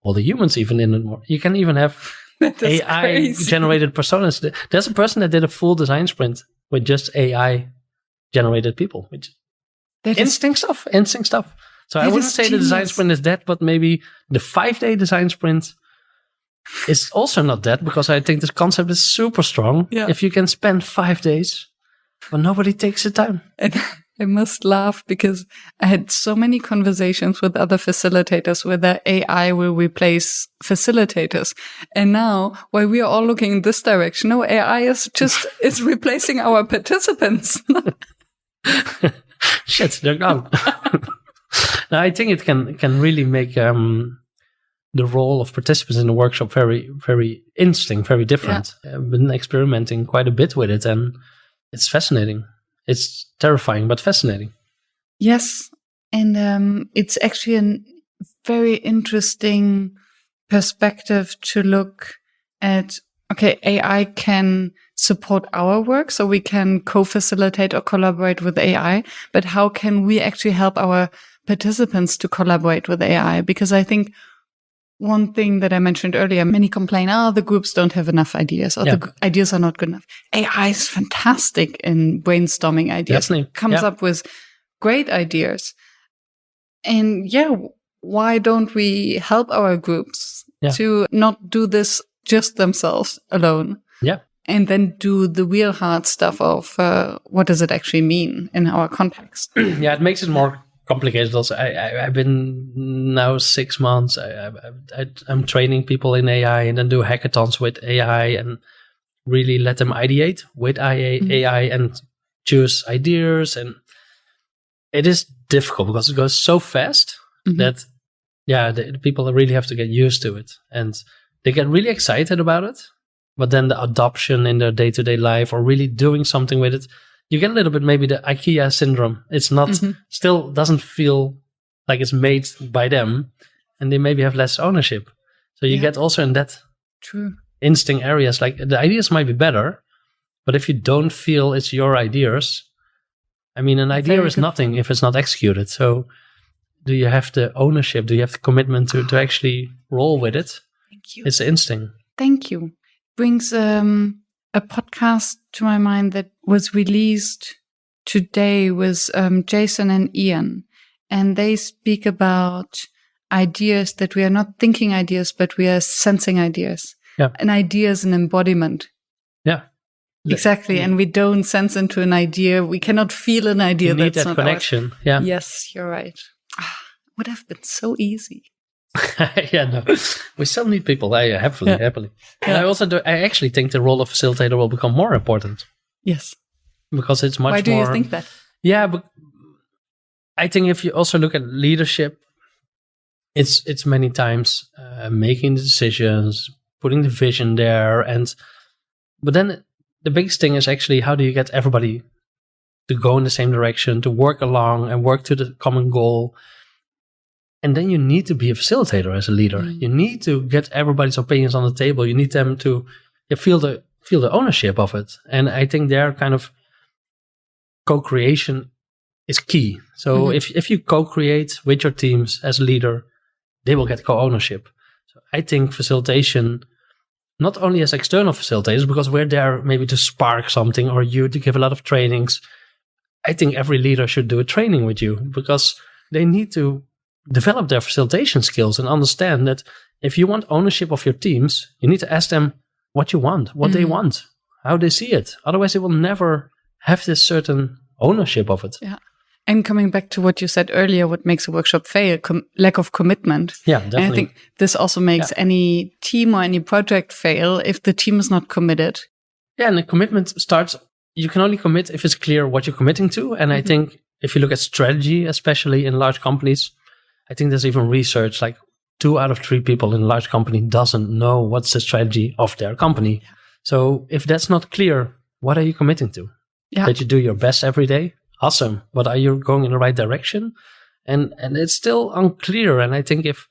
all the humans even in it more. You can even have AI generated personas. There's a person that did a full design sprint with just AI generated people, which instinct stuff. So I wouldn't say the design sprint is dead, but maybe the 5-day design sprint is also not dead, because I think this concept is super strong. Yeah. If you can spend 5 days, but nobody takes the time. And I must laugh because I had so many conversations with other facilitators whether AI will replace facilitators. And now, while we are all looking in this direction, no, AI is replacing our participants. Shit, they're gone. Now, I think it can really make the role of participants in the workshop very, very interesting, very different. Yeah. I've been experimenting quite a bit with it, and it's fascinating. It's terrifying, but fascinating. Yes. And it's actually a very interesting perspective to look at. Okay, AI can support our work, so we can co-facilitate or collaborate with AI, but how can we actually help our participants to collaborate with AI? Because I think one thing that I mentioned earlier, many complain, the groups don't have enough ideas, or the ideas are not good enough. AI is fantastic in brainstorming ideas. Definitely. Comes up with great ideas. And why don't we help our groups to not do this just themselves alone? Yeah. And then do the real hard stuff of what does it actually mean in our context? Yeah, it makes it more complicated also. I've been now 6 months. I'm training people in AI and then do hackathons with AI and really let them ideate with AI and choose ideas. And it is difficult because it goes so fast that the people really have to get used to it. And they get really excited about it. But then the adoption in their day-to-day life or really doing something with it, you get a little bit maybe the IKEA syndrome. It's not, still doesn't feel like it's made by them, and they maybe have less ownership. So you get also in that instinct areas, like the ideas might be better, but if you don't feel it's your ideas, an idea is nothing if it's not executed. So do you have the ownership? Do you have the commitment to actually roll with it? Thank you. It's the instinct. Thank you. Brings a podcast to my mind that was released today with Jason and Ian, and they speak about ideas that we are not thinking ideas, but we are sensing ideas. Yeah. An idea is an embodiment. Yeah. Exactly. And we don't sense into an idea. We cannot feel an idea. You need that connection. Yeah. Yes, you're right. Would have been so easy. Yeah, no, we still need people. Happily. And I actually think the role of facilitator will become more important. Yes. Because it's much more... Why do you think that? Yeah, but I think if you also look at leadership, it's many times making the decisions, putting the vision there, but then the biggest thing is actually how do you get everybody to go in the same direction, to work along and work to the common goal. And then you need to be a facilitator as a leader. You need to get everybody's opinions on the table. You need them to feel the ownership of it. And I think their kind of co-creation is key. So if you co-create with your teams as a leader, they will get co-ownership. So I think facilitation, not only as external facilitators, because we're there maybe to spark something or you to give a lot of trainings. I think every leader should do a training with you because they need to develop their facilitation skills and understand that if you want ownership of your teams, you need to ask them what you want, what they want, how they see it. Otherwise, they will never have this certain ownership of it. Yeah. And coming back to what you said earlier, what makes a workshop fail, lack of commitment. Yeah, definitely. And I think this also makes any team or any project fail if the team is not committed. Yeah, and the commitment starts, you can only commit if it's clear what you're committing to. And I think if you look at strategy, especially in large companies, I think there's even research like 2 out of 3 people in a large company doesn't know what's the strategy of their company. Yeah. So if that's not clear, what are you committing to? Yeah. That you do your best every day? Awesome. But are you going in the right direction? And it's still unclear. And I think if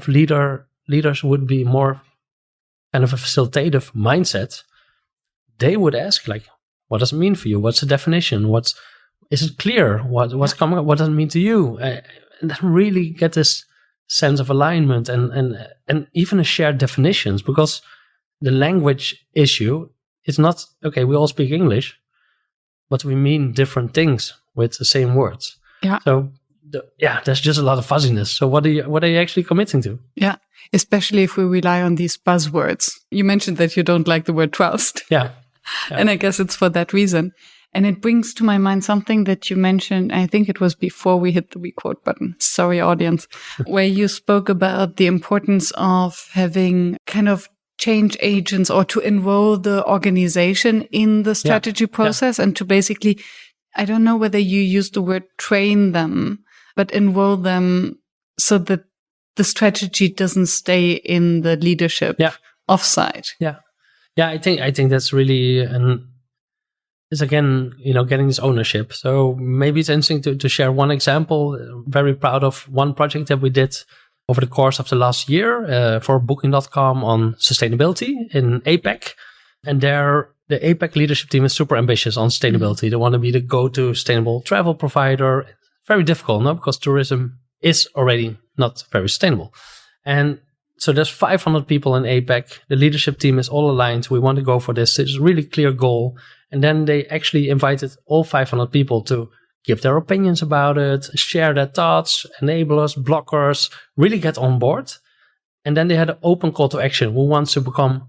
leaders would be more kind of a facilitative mindset, they would ask like, what does it mean for you? What's the definition? Is it clear? What's coming up? What does it mean to you? And then really get this sense of alignment and even a shared definitions, because the language issue is not, okay, we all speak English, but we mean different things with the same words. Yeah. So there's just a lot of fuzziness. So what are you actually committing to? Yeah. Especially if we rely on these buzzwords. You mentioned that you don't like the word trust. Yeah. And I guess it's for that reason. And it brings to my mind something that you mentioned, I think it was before we hit the record button. Sorry, audience, where you spoke about the importance of having kind of change agents or to enroll the organization in the strategy process and to basically, I don't know whether you use the word train them, but enroll them so that the strategy doesn't stay in the leadership offside. Yeah. Yeah, I think that's really is again, getting this ownership. So maybe it's interesting to share one example. Very proud of one project that we did over the course of the last year for Booking.com on sustainability in APAC. And there, the APAC leadership team is super ambitious on sustainability. They want to be the go-to sustainable travel provider. Very difficult, no? Because tourism is already not very sustainable. And so there's 500 people in APAC. The leadership team is all aligned. We want to go for this. It's a really clear goal. And then they actually invited all 500 people to give their opinions about it, share their thoughts, enablers, blockers, really get on board. And then they had an open call to action. Who wants to become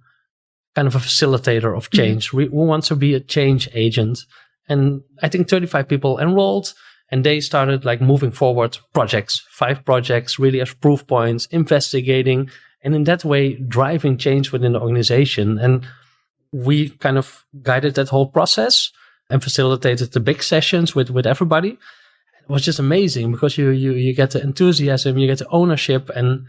kind of a facilitator of change? Who wants to be a change agent? And I think 35 people enrolled. And they started like moving forward projects, 5 projects, really as proof points, investigating, and in that way driving change within the organization. And we kind of guided that whole process and facilitated the big sessions with everybody. It was just amazing because you get the enthusiasm, you get the ownership, and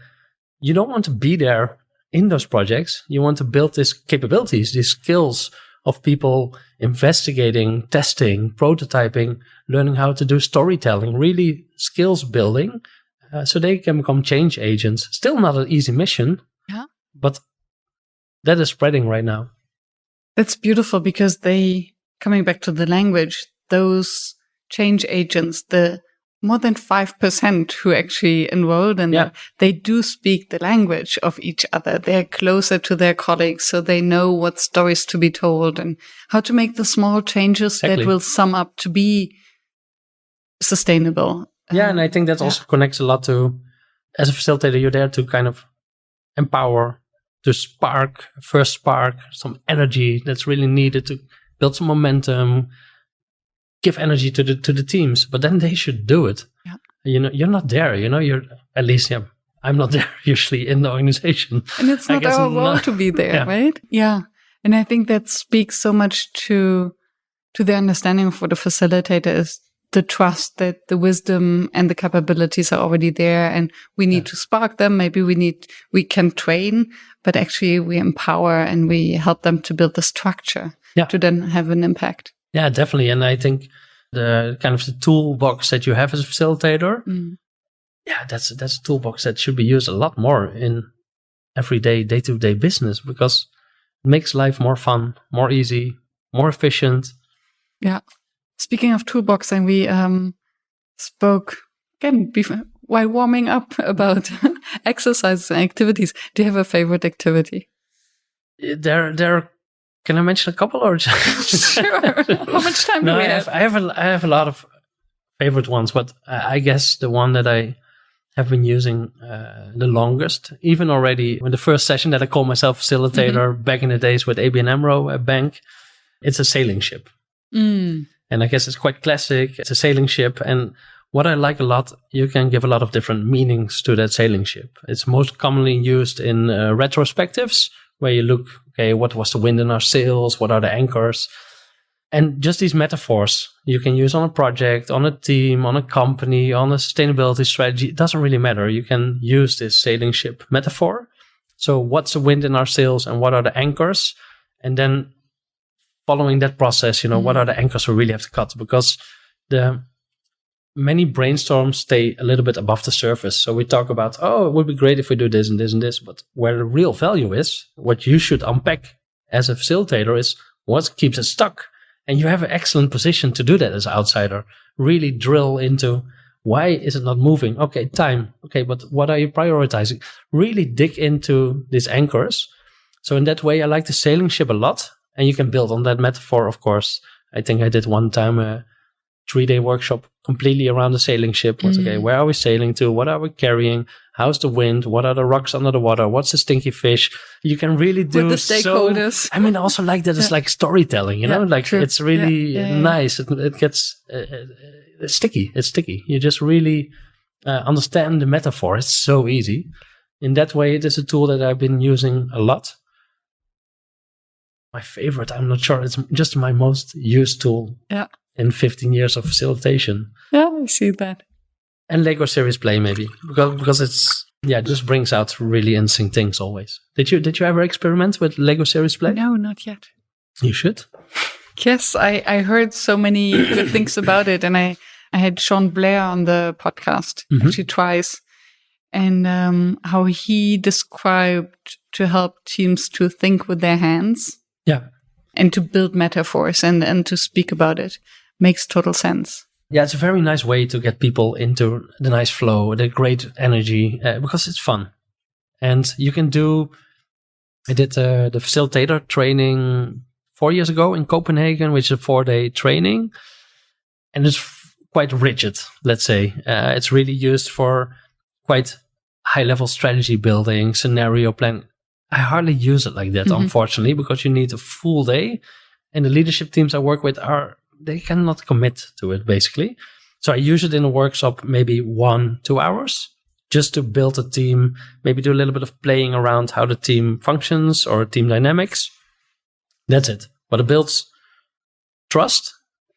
you don't want to be there in those projects. You want to build these capabilities, these skills of people investigating, testing, prototyping, learning how to do storytelling, really skills building, so they can become change agents. Still not an easy mission, but that is spreading right now. That's beautiful because coming back to the language, those change agents, the more than 5% who actually enrolled in that, they do speak the language of each other. They're closer to their colleagues, so they know what stories to be told and how to make the small changes that will sum up to be sustainable. Yeah, and I think that also connects a lot to, as a facilitator, you're there to kind of empower, to spark some energy that's really needed to build some momentum, give energy to the teams, but then they should do it. Yeah. You're not there, you're at least, I'm not there usually in the organization. And it's not our role to be there, right? Yeah. And I think that speaks so much to the understanding of what a facilitator is, the trust that the wisdom and the capabilities are already there, and we need to spark them. Maybe we can train, but actually we empower and we help them to build the structure to then have an impact. Yeah, definitely. And I think the kind of the toolbox that you have as a facilitator, that's a toolbox that should be used a lot more in everyday, day-to-day business, because it makes life more fun, more easy, more efficient. Yeah. Speaking of toolbox, and we spoke again while warming up about exercises and activities. Do you have a favorite activity? There. Can I mention a couple or just? Sure. How much time do we have? I have a lot of favorite ones, but I guess the one that I have been using the longest, even already in the first session that I called myself facilitator back in the days with ABN AMRO Bank, it's a sailing ship. And I guess it's quite classic. It's a sailing ship. And what I like a lot, you can give a lot of different meanings to that sailing ship. It's most commonly used in retrospectives, where you look, okay, what was the wind in our sails? What are the anchors? And just these metaphors you can use on a project, on a team, on a company, on a sustainability strategy. It doesn't really matter. You can use this sailing ship metaphor. So what's the wind in our sails and what are the anchors? And then following that process, what are the anchors we really have to cut? Because the many brainstorms stay a little bit above the surface. So we talk about, it would be great if we do this and this and this. But where the real value is, what you should unpack as a facilitator is what keeps it stuck. And you have an excellent position to do that as an outsider. Really drill into why is it not moving? Okay, time. Okay, but what are you prioritizing? Really dig into these anchors. So in that way, I like the sailing ship a lot. And you can build on that metaphor, of course. I think I did one time a 3-day workshop completely around the sailing ship. Okay, where are we sailing to? What are we carrying? How's the wind? What are the rocks under the water? What's the stinky fish? You can really do with the stakeholders. I also like that it's like storytelling, true. It's really nice. It gets sticky. It's sticky. You just really understand the metaphor. It's so easy. In that way, it is a tool that I've been using a lot. My favorite, I'm not sure. It's just my most used tool in 15 years of facilitation. Yeah, I see that. And Lego series play, maybe, because it's it just brings out really interesting things always. Did you ever experiment with Lego series play? No, not yet. You should. Yes, I heard so many good things about it, and I had Sean Blair on the podcast actually twice, and how he described to help teams to think with their hands. Yeah. And to build metaphors and to speak about it makes total sense. Yeah, it's a very nice way to get people into the nice flow, the great energy, because it's fun. And you can I did the facilitator training 4 years ago in Copenhagen, which is a 4-day training. And it's quite rigid, let's say. It's really used for quite high-level strategy building, scenario planning. I hardly use it like that, unfortunately, because you need a full day. And the leadership teams I work with they cannot commit to it, basically. So I use it in a workshop, maybe 1-2 hours, just to build a team, maybe do a little bit of playing around how the team functions or team dynamics. That's it. But it builds trust.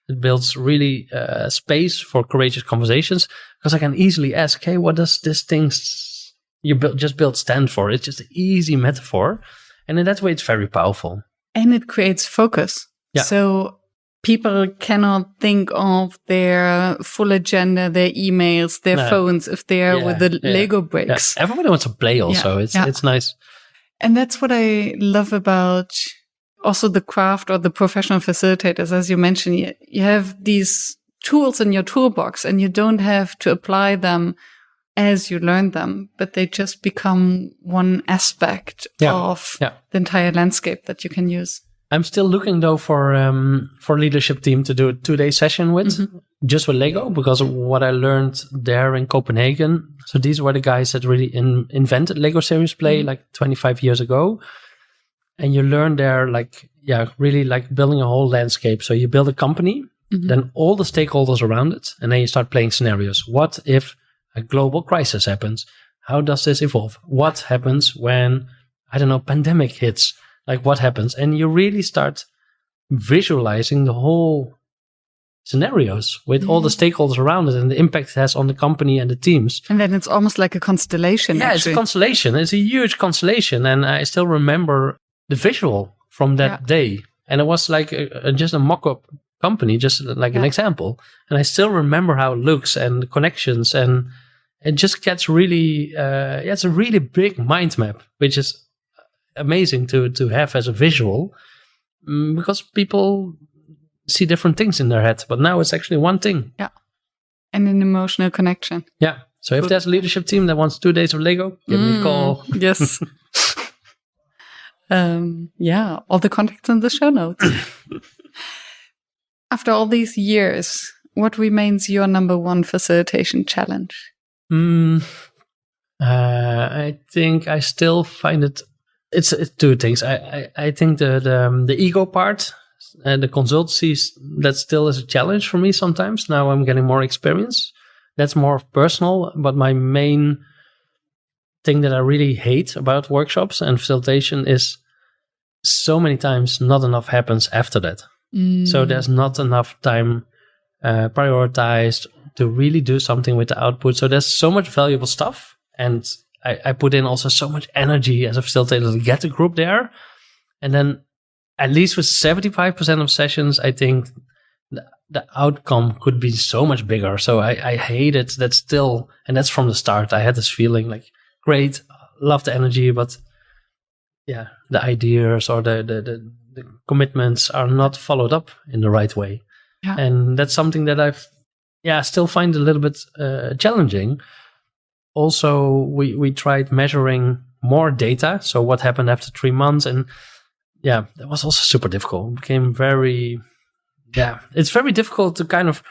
It builds really space for courageous conversations, because I can easily ask, hey, what does this thing just build stand for? It's just an easy metaphor. And in that way, it's very powerful. And it creates focus. Yeah. So people cannot think of their full agenda, their emails, their phones, if they're with the Lego bricks. Yeah. Everybody wants to play also. It's nice. And that's what I love about also the craft or the professional facilitators. As you mentioned, you have these tools in your toolbox and you don't have to apply them as you learn them, but they just become one aspect of the entire landscape that you can use. I'm still looking though for leadership team to do a 2-day session with, just with Lego, because of what I learned there in Copenhagen. So these were the guys that really invented Lego series play like 25 years ago. And you learn there really like building a whole landscape. So you build a company, then all the stakeholders around it, and then you start playing scenarios. What if a global crisis happens? how does this evolve? What happens when, I don't know, pandemic hits? Like what happens? And you really start visualizing the whole scenarios with all the stakeholders around it and the impact it has on the company and the teams. And then it's almost like a constellation. Yeah, it's a constellation. It's a huge constellation. And I still remember the visual from that day. And it was like just a mock-up company, just like an example. And I still remember how it looks and the connections. And it just gets really, it's a really big mind map, which is amazing to have as a visual, because people see different things in their head, but now it's actually one thing. Yeah. And an emotional connection. Yeah. So if there's a leadership team that wants 2 days of Lego, give me a call. Yes. All the contacts in the show notes. After all these years, what remains your number one facilitation challenge? I think I still find it's 2 things. I think the ego part, the consultancies, that still is a challenge for me sometimes. Now I'm getting more experience. That's more personal, but my main thing that I really hate about workshops and facilitation is so many times not enough happens after that. So there's not enough time prioritized to really do something with the output. So there's so much valuable stuff, and I put in also so much energy as a facilitator to get the group there. And then at least with 75% of sessions, I think the outcome could be so much bigger. So I hate it. That's still, and that's from the start. I had this feeling like, great, love the energy, but yeah, the ideas or the commitments are not followed up in the right way. Yeah. And that's something that I've still find a little bit challenging. Also, we tried measuring more data. So what happened after 3 months, and that was also super difficult. It became it's very difficult to kind of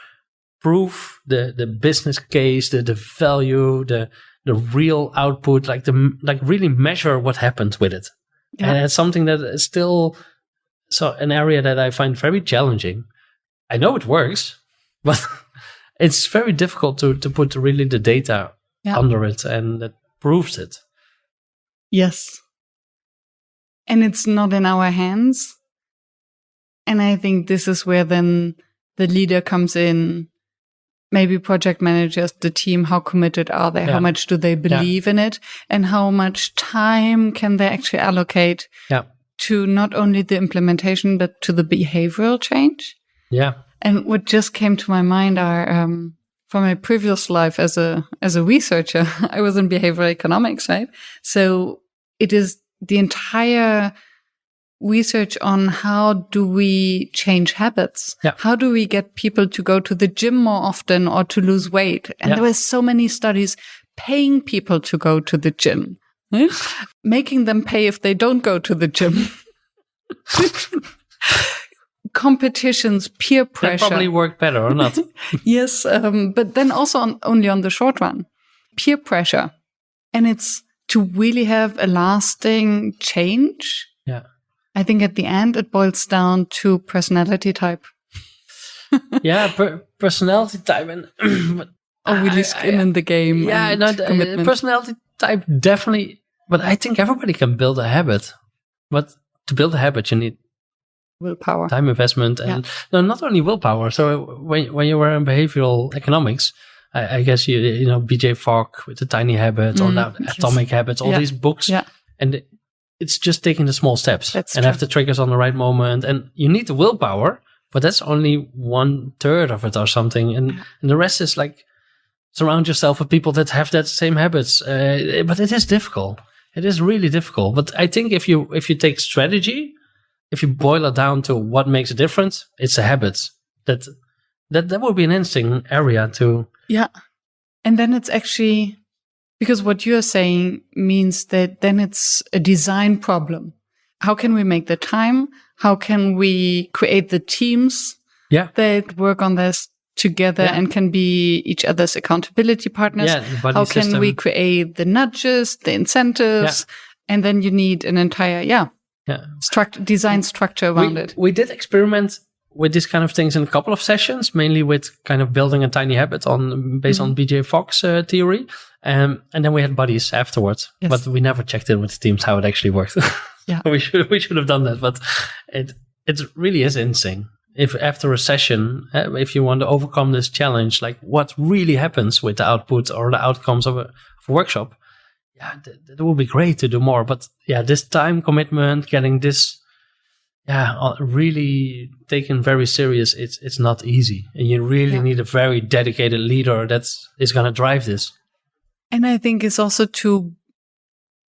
prove the business case, the value, the real output, like really measure what happened with it. Yeah. And it's something that is still an area that I find very challenging. I know it works, but it's very difficult to put really the data under it and that proves it. Yes. And it's not in our hands. And I think this is where then the leader comes in, maybe project managers, the team, how committed are they? How much do they believe in it? And how much time can they actually allocate to not only the implementation, but to the behavioral change? Yeah. And what just came to my mind are, from my previous life as a researcher, I was in behavioral economics, right? So it is the entire research on how do we change habits? Yeah. How do we get people to go to the gym more often or to lose weight? And there were so many studies paying people to go to the gym, right? Making them pay if they don't go to the gym. Competitions, peer pressure. That probably worked better or not. Yes, but then also only on the short run. Peer pressure. And it's to really have a lasting change. Yeah. I think at the end, it boils down to personality type. Personality type. And really skin in the game. Yeah, personality type definitely. But I think everybody can build a habit. But to build a habit, you need willpower, time investment, and not only willpower. So when you were in behavioral economics, I guess you know BJ Fogg with the tiny habits or now atomic habits, all these books, and it's just taking the small steps and have the triggers on the right moment. And you need the willpower, but that's only 1/3 of it or something, and the rest is like surround yourself with people that have that same habits. But it is difficult. It is really difficult. But I think if you take strategy, if you boil it down to what makes a difference, it's the habits. That would be an interesting area to. Yeah. And then it's actually, because what you're saying means that then it's a design problem. How can we make the time? How can we create the teams that work on this together and can be each other's accountability partners? How can we create the nudges, the incentives? And then you need an entire, design structure around it. We did experiment with these kind of things in a couple of sessions, mainly with kind of building a tiny habit based on BJ Fogg's theory. And then we had buddies afterwards, but we never checked in with the teams how it actually worked. Yeah, we should have done that, but it really is insane. If after a session, if you want to overcome this challenge, like what really happens with the output or the outcomes of a workshop, that would be great to do more. But this time commitment, getting this, really taken very serious, it's not easy. And you really need a very dedicated leader that is going to drive this. And I think it's also to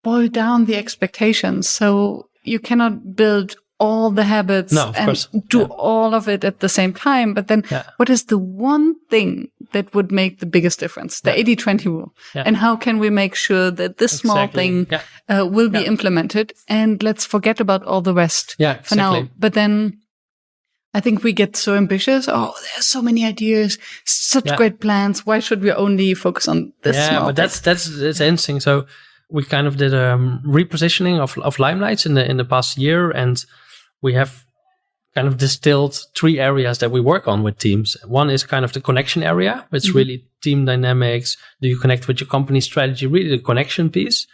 boil down the expectations. So you cannot build all the habits and do all of it at the same time. But then what is the one thing that would make the biggest difference? The 80-20 rule. Yeah. And how can we make sure that this small thing will be implemented? And let's forget about all the rest for now. But then I think we get so ambitious. Oh, there's so many ideas, such great plans. Why should we only focus on this small but that's interesting. So we kind of did a repositioning of Limelights in the past year, and we have kind of distilled 3 areas that we work on with teams. One is kind of the connection area. It's really team dynamics. Do you connect with your company strategy? Really the connection piece.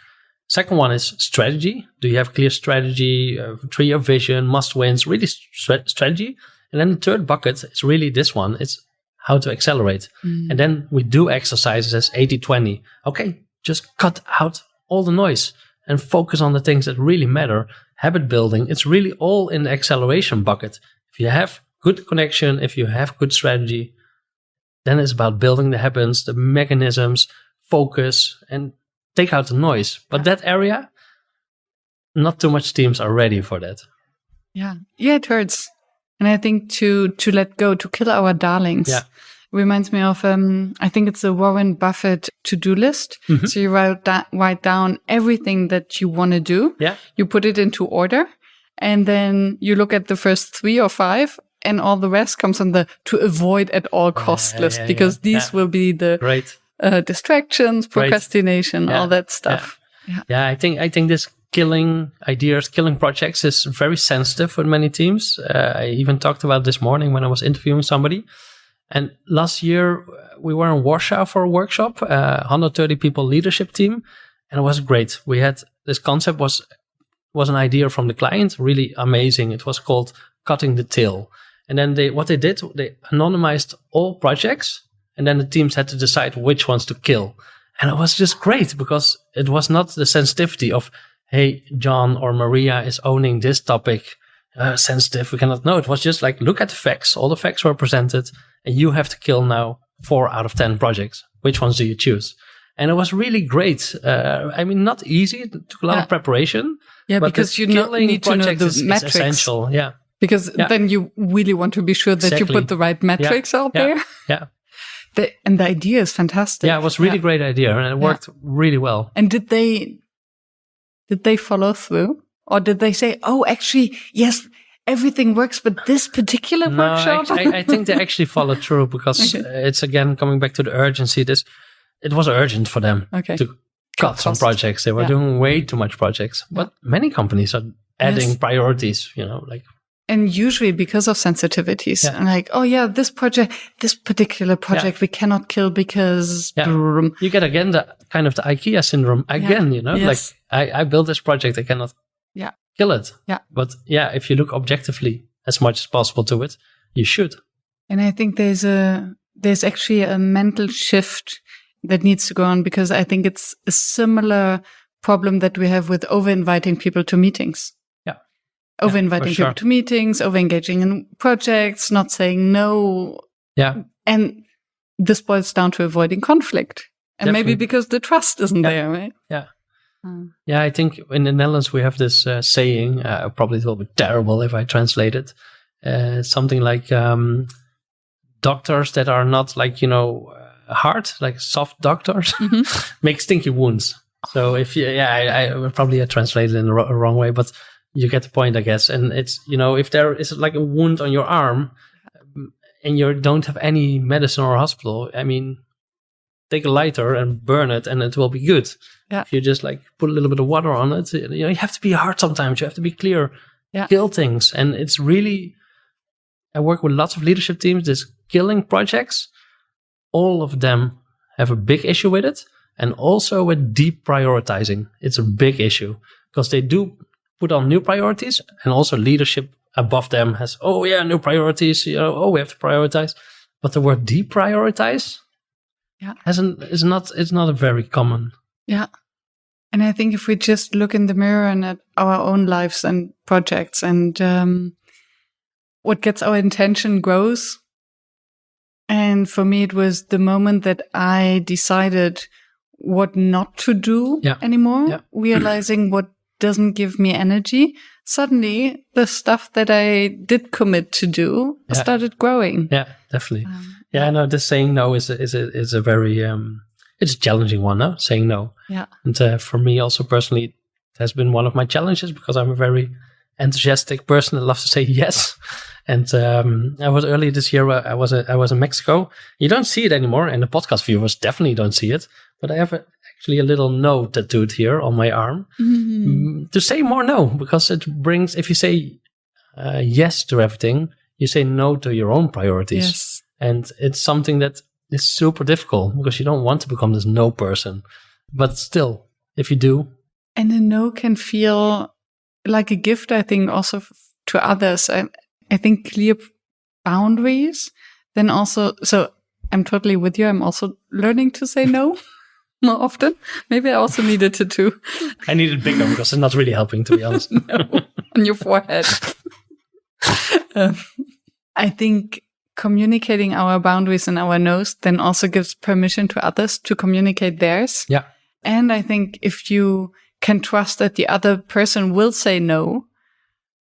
Second one is strategy. Do you have clear strategy, 3-year vision, must wins, really strategy? And then the third bucket is really this one. It's how to accelerate. And then we do exercises as 80-20. Okay, just cut out all the noise and focus on the things that really matter. Habit building, it's really all in the acceleration bucket. If you have good connection, if you have good strategy, then it's about building the habits, the mechanisms, focus, and take out the noise. But that area, not too much teams are ready for that. Yeah, it hurts. And I think to let go, to kill our darlings, reminds me of, I think it's a Warren Buffett to-do list. Mm-hmm. So you write down everything that you want to do. Yeah. You put it into order. And then you look at the first 3 or 5, and all the rest comes on the to avoid at all cost list, because these will be the distractions, procrastination, all that stuff. Yeah, I think this killing ideas, killing projects is very sensitive with many teams. I even talked about this morning when I was interviewing somebody. And last year we were in Warsaw for a workshop, 130 people leadership team, and it was great. We had this concept was an idea from the client, really amazing. It was called cutting the tail. And then they anonymized all projects, and then the teams had to decide which ones to kill. And it was just great because it was not the sensitivity of, hey, John or Maria is owning this topic, sensitive, we cannot know. It was just like, look at the facts. All the facts were presented, and you have to kill now 4 out of 10 projects. Which ones do you choose? And it was really great. Not easy. It took a lot of preparation. Yeah, but because you need to know the metrics. Essential. Yeah. Because then you really want to be sure that you put the right metrics out there. Yeah. And the idea is fantastic. Yeah, it was really great idea, and it worked really well. And did they follow through? Or did they say, oh, actually, yes, everything works, but this particular workshop? I think they actually followed through because it's, again, coming back to the urgency. It was urgent for them to cut some projects. They were doing way too much projects. But many companies are adding priorities, And usually because of sensitivities. And like, oh yeah, this particular project we cannot kill because... You get again the kind of the IKEA syndrome again, like I built this project, I cannot kill it. Yeah. But if you look objectively as much as possible to it, you should. And I think there's actually a mental shift that needs to go on, because I think it's a similar problem that we have with over-inviting people to meetings. Over-inviting people to meetings, over-engaging in projects, not saying no. Yeah. And this boils down to avoiding conflict. And maybe because the trust isn't there, right? Yeah. Yeah, I think in the Netherlands we have this saying, probably it will be terrible if I translate it. Something like doctors that are not like, hard, like soft doctors, make stinky wounds. So if you, I probably translated it in the wrong way, but you get the point, I guess. And it's, if there is like a wound on your arm and you don't have any medicine or hospital, take a lighter and burn it and it will be good. Yeah. If you just like put a little bit of water on it, you have to be hard sometimes. You have to be clear, kill things. And it's really, I work with lots of leadership teams, these killing projects. All of them have a big issue with it. And also with deep prioritizing. It's a big issue because they do put on new priorities, and also leadership above them has, new priorities, we have to prioritize. But the word deprioritize is not a very common. Yeah. And I think if we just look in the mirror and at our own lives and projects, and what gets our attention grows. And for me, it was the moment that I decided what not to do anymore, realizing what doesn't give me energy. Suddenly, the stuff that I did commit to do started growing. Yeah, definitely. I know this saying no is a very it's a challenging one, no? Saying no. Yeah. And for me also personally, it has been one of my challenges because I'm a very enthusiastic person that loves to say yes. And I was earlier this year. I was in Mexico. You don't see it anymore, and the podcast viewers definitely don't see it. But I have actually a little no tattooed here on my arm to say more no, because it brings. If you say yes to everything, you say no to your own priorities, Yes. and it's something that is super difficult because you don't want to become this no person. But still, if you do, and a no can feel like a gift. I think also to others. I think clear boundaries. Then also, so I'm totally with you. I'm also learning to say no more often. Maybe I also need a tattoo. I need it bigger because it's not really helping, to be honest. No, on your forehead. I think communicating our boundaries and our no's then also gives permission to others to communicate theirs. Yeah. And I think if you can trust that the other person will say no,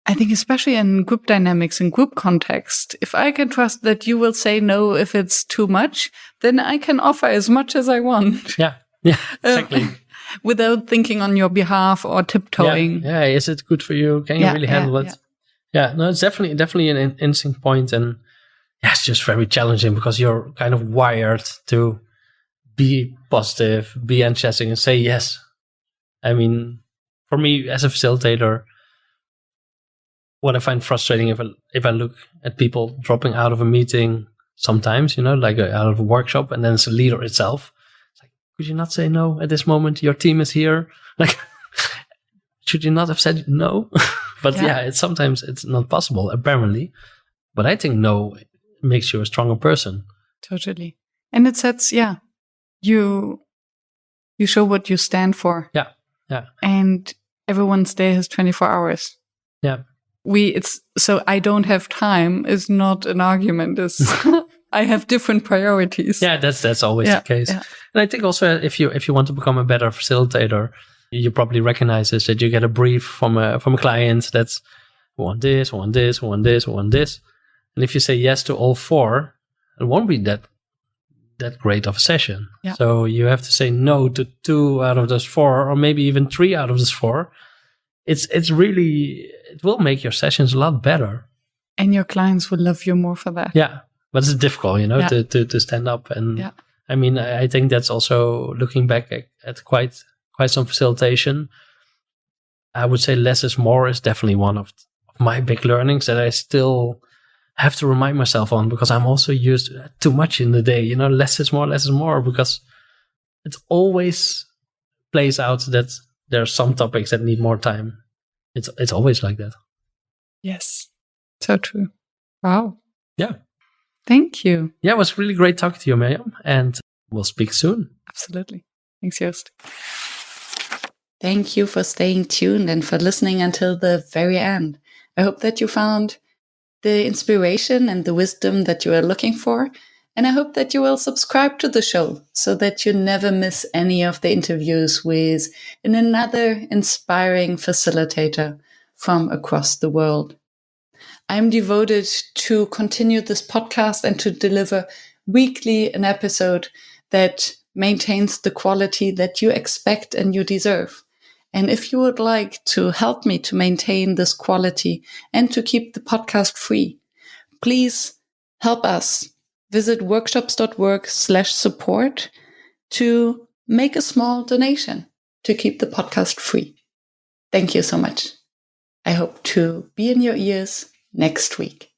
I think especially in group dynamics and group context, if I can trust that you will say no if it's too much, then I can offer as much as I want. Yeah, exactly. Without thinking on your behalf or tiptoeing. Yeah, is it good for you? Can you really handle it? Yeah, no, it's definitely an interesting point, and it's just very challenging because you're kind of wired to be positive, be enthusiastic, and say yes. I mean, for me as a facilitator, what I find frustrating if I look at people dropping out of a meeting sometimes, like out of a workshop, and then it's a leader itself. It's like, could you not say no at this moment? Your team is here. Like, should you not have said no? But sometimes it's not possible, apparently. But I think no makes you a stronger person. Totally. And it sets, you show what you stand for. Yeah. And everyone's day has 24 hours. Yeah. So I don't have time is not an argument. I have different priorities. Yeah, that's always the case. Yeah. And I think also if you want to become a better facilitator, you probably recognize this, that you get a brief from a client that's we want this, we want this, we want this, we want this. And if you say yes to all four, it won't be that great of a session. Yeah. So you have to say no to 2 out of those 4, or maybe even 3 out of those 4. It's really, it will make your sessions a lot better. And your clients will love you more for that. Yeah. But it's difficult, to stand up. And I mean, I think that's also looking back at quite some facilitation. I would say less is more is definitely one of my big learnings that I still have to remind myself on, because I'm also used too much in the day, less is more, because it always plays out that there are some topics that need more time. It's always like that. Yes. So true. Wow. Yeah. Thank you. Yeah, it was really great talking to you, Miriam, and we'll speak soon. Absolutely. Thanks, Joost. Thank you for staying tuned and for listening until the very end. I hope that you found the inspiration and the wisdom that you are looking for. And I hope that you will subscribe to the show so that you never miss any of the interviews with another inspiring facilitator from across the world. I'm devoted to continue this podcast and to deliver weekly an episode that maintains the quality that you expect and you deserve. And if you would like to help me to maintain this quality and to keep the podcast free, please help us. Visit workshops.work/support to make a small donation to keep the podcast free. Thank you so much. I hope to be in your ears next week.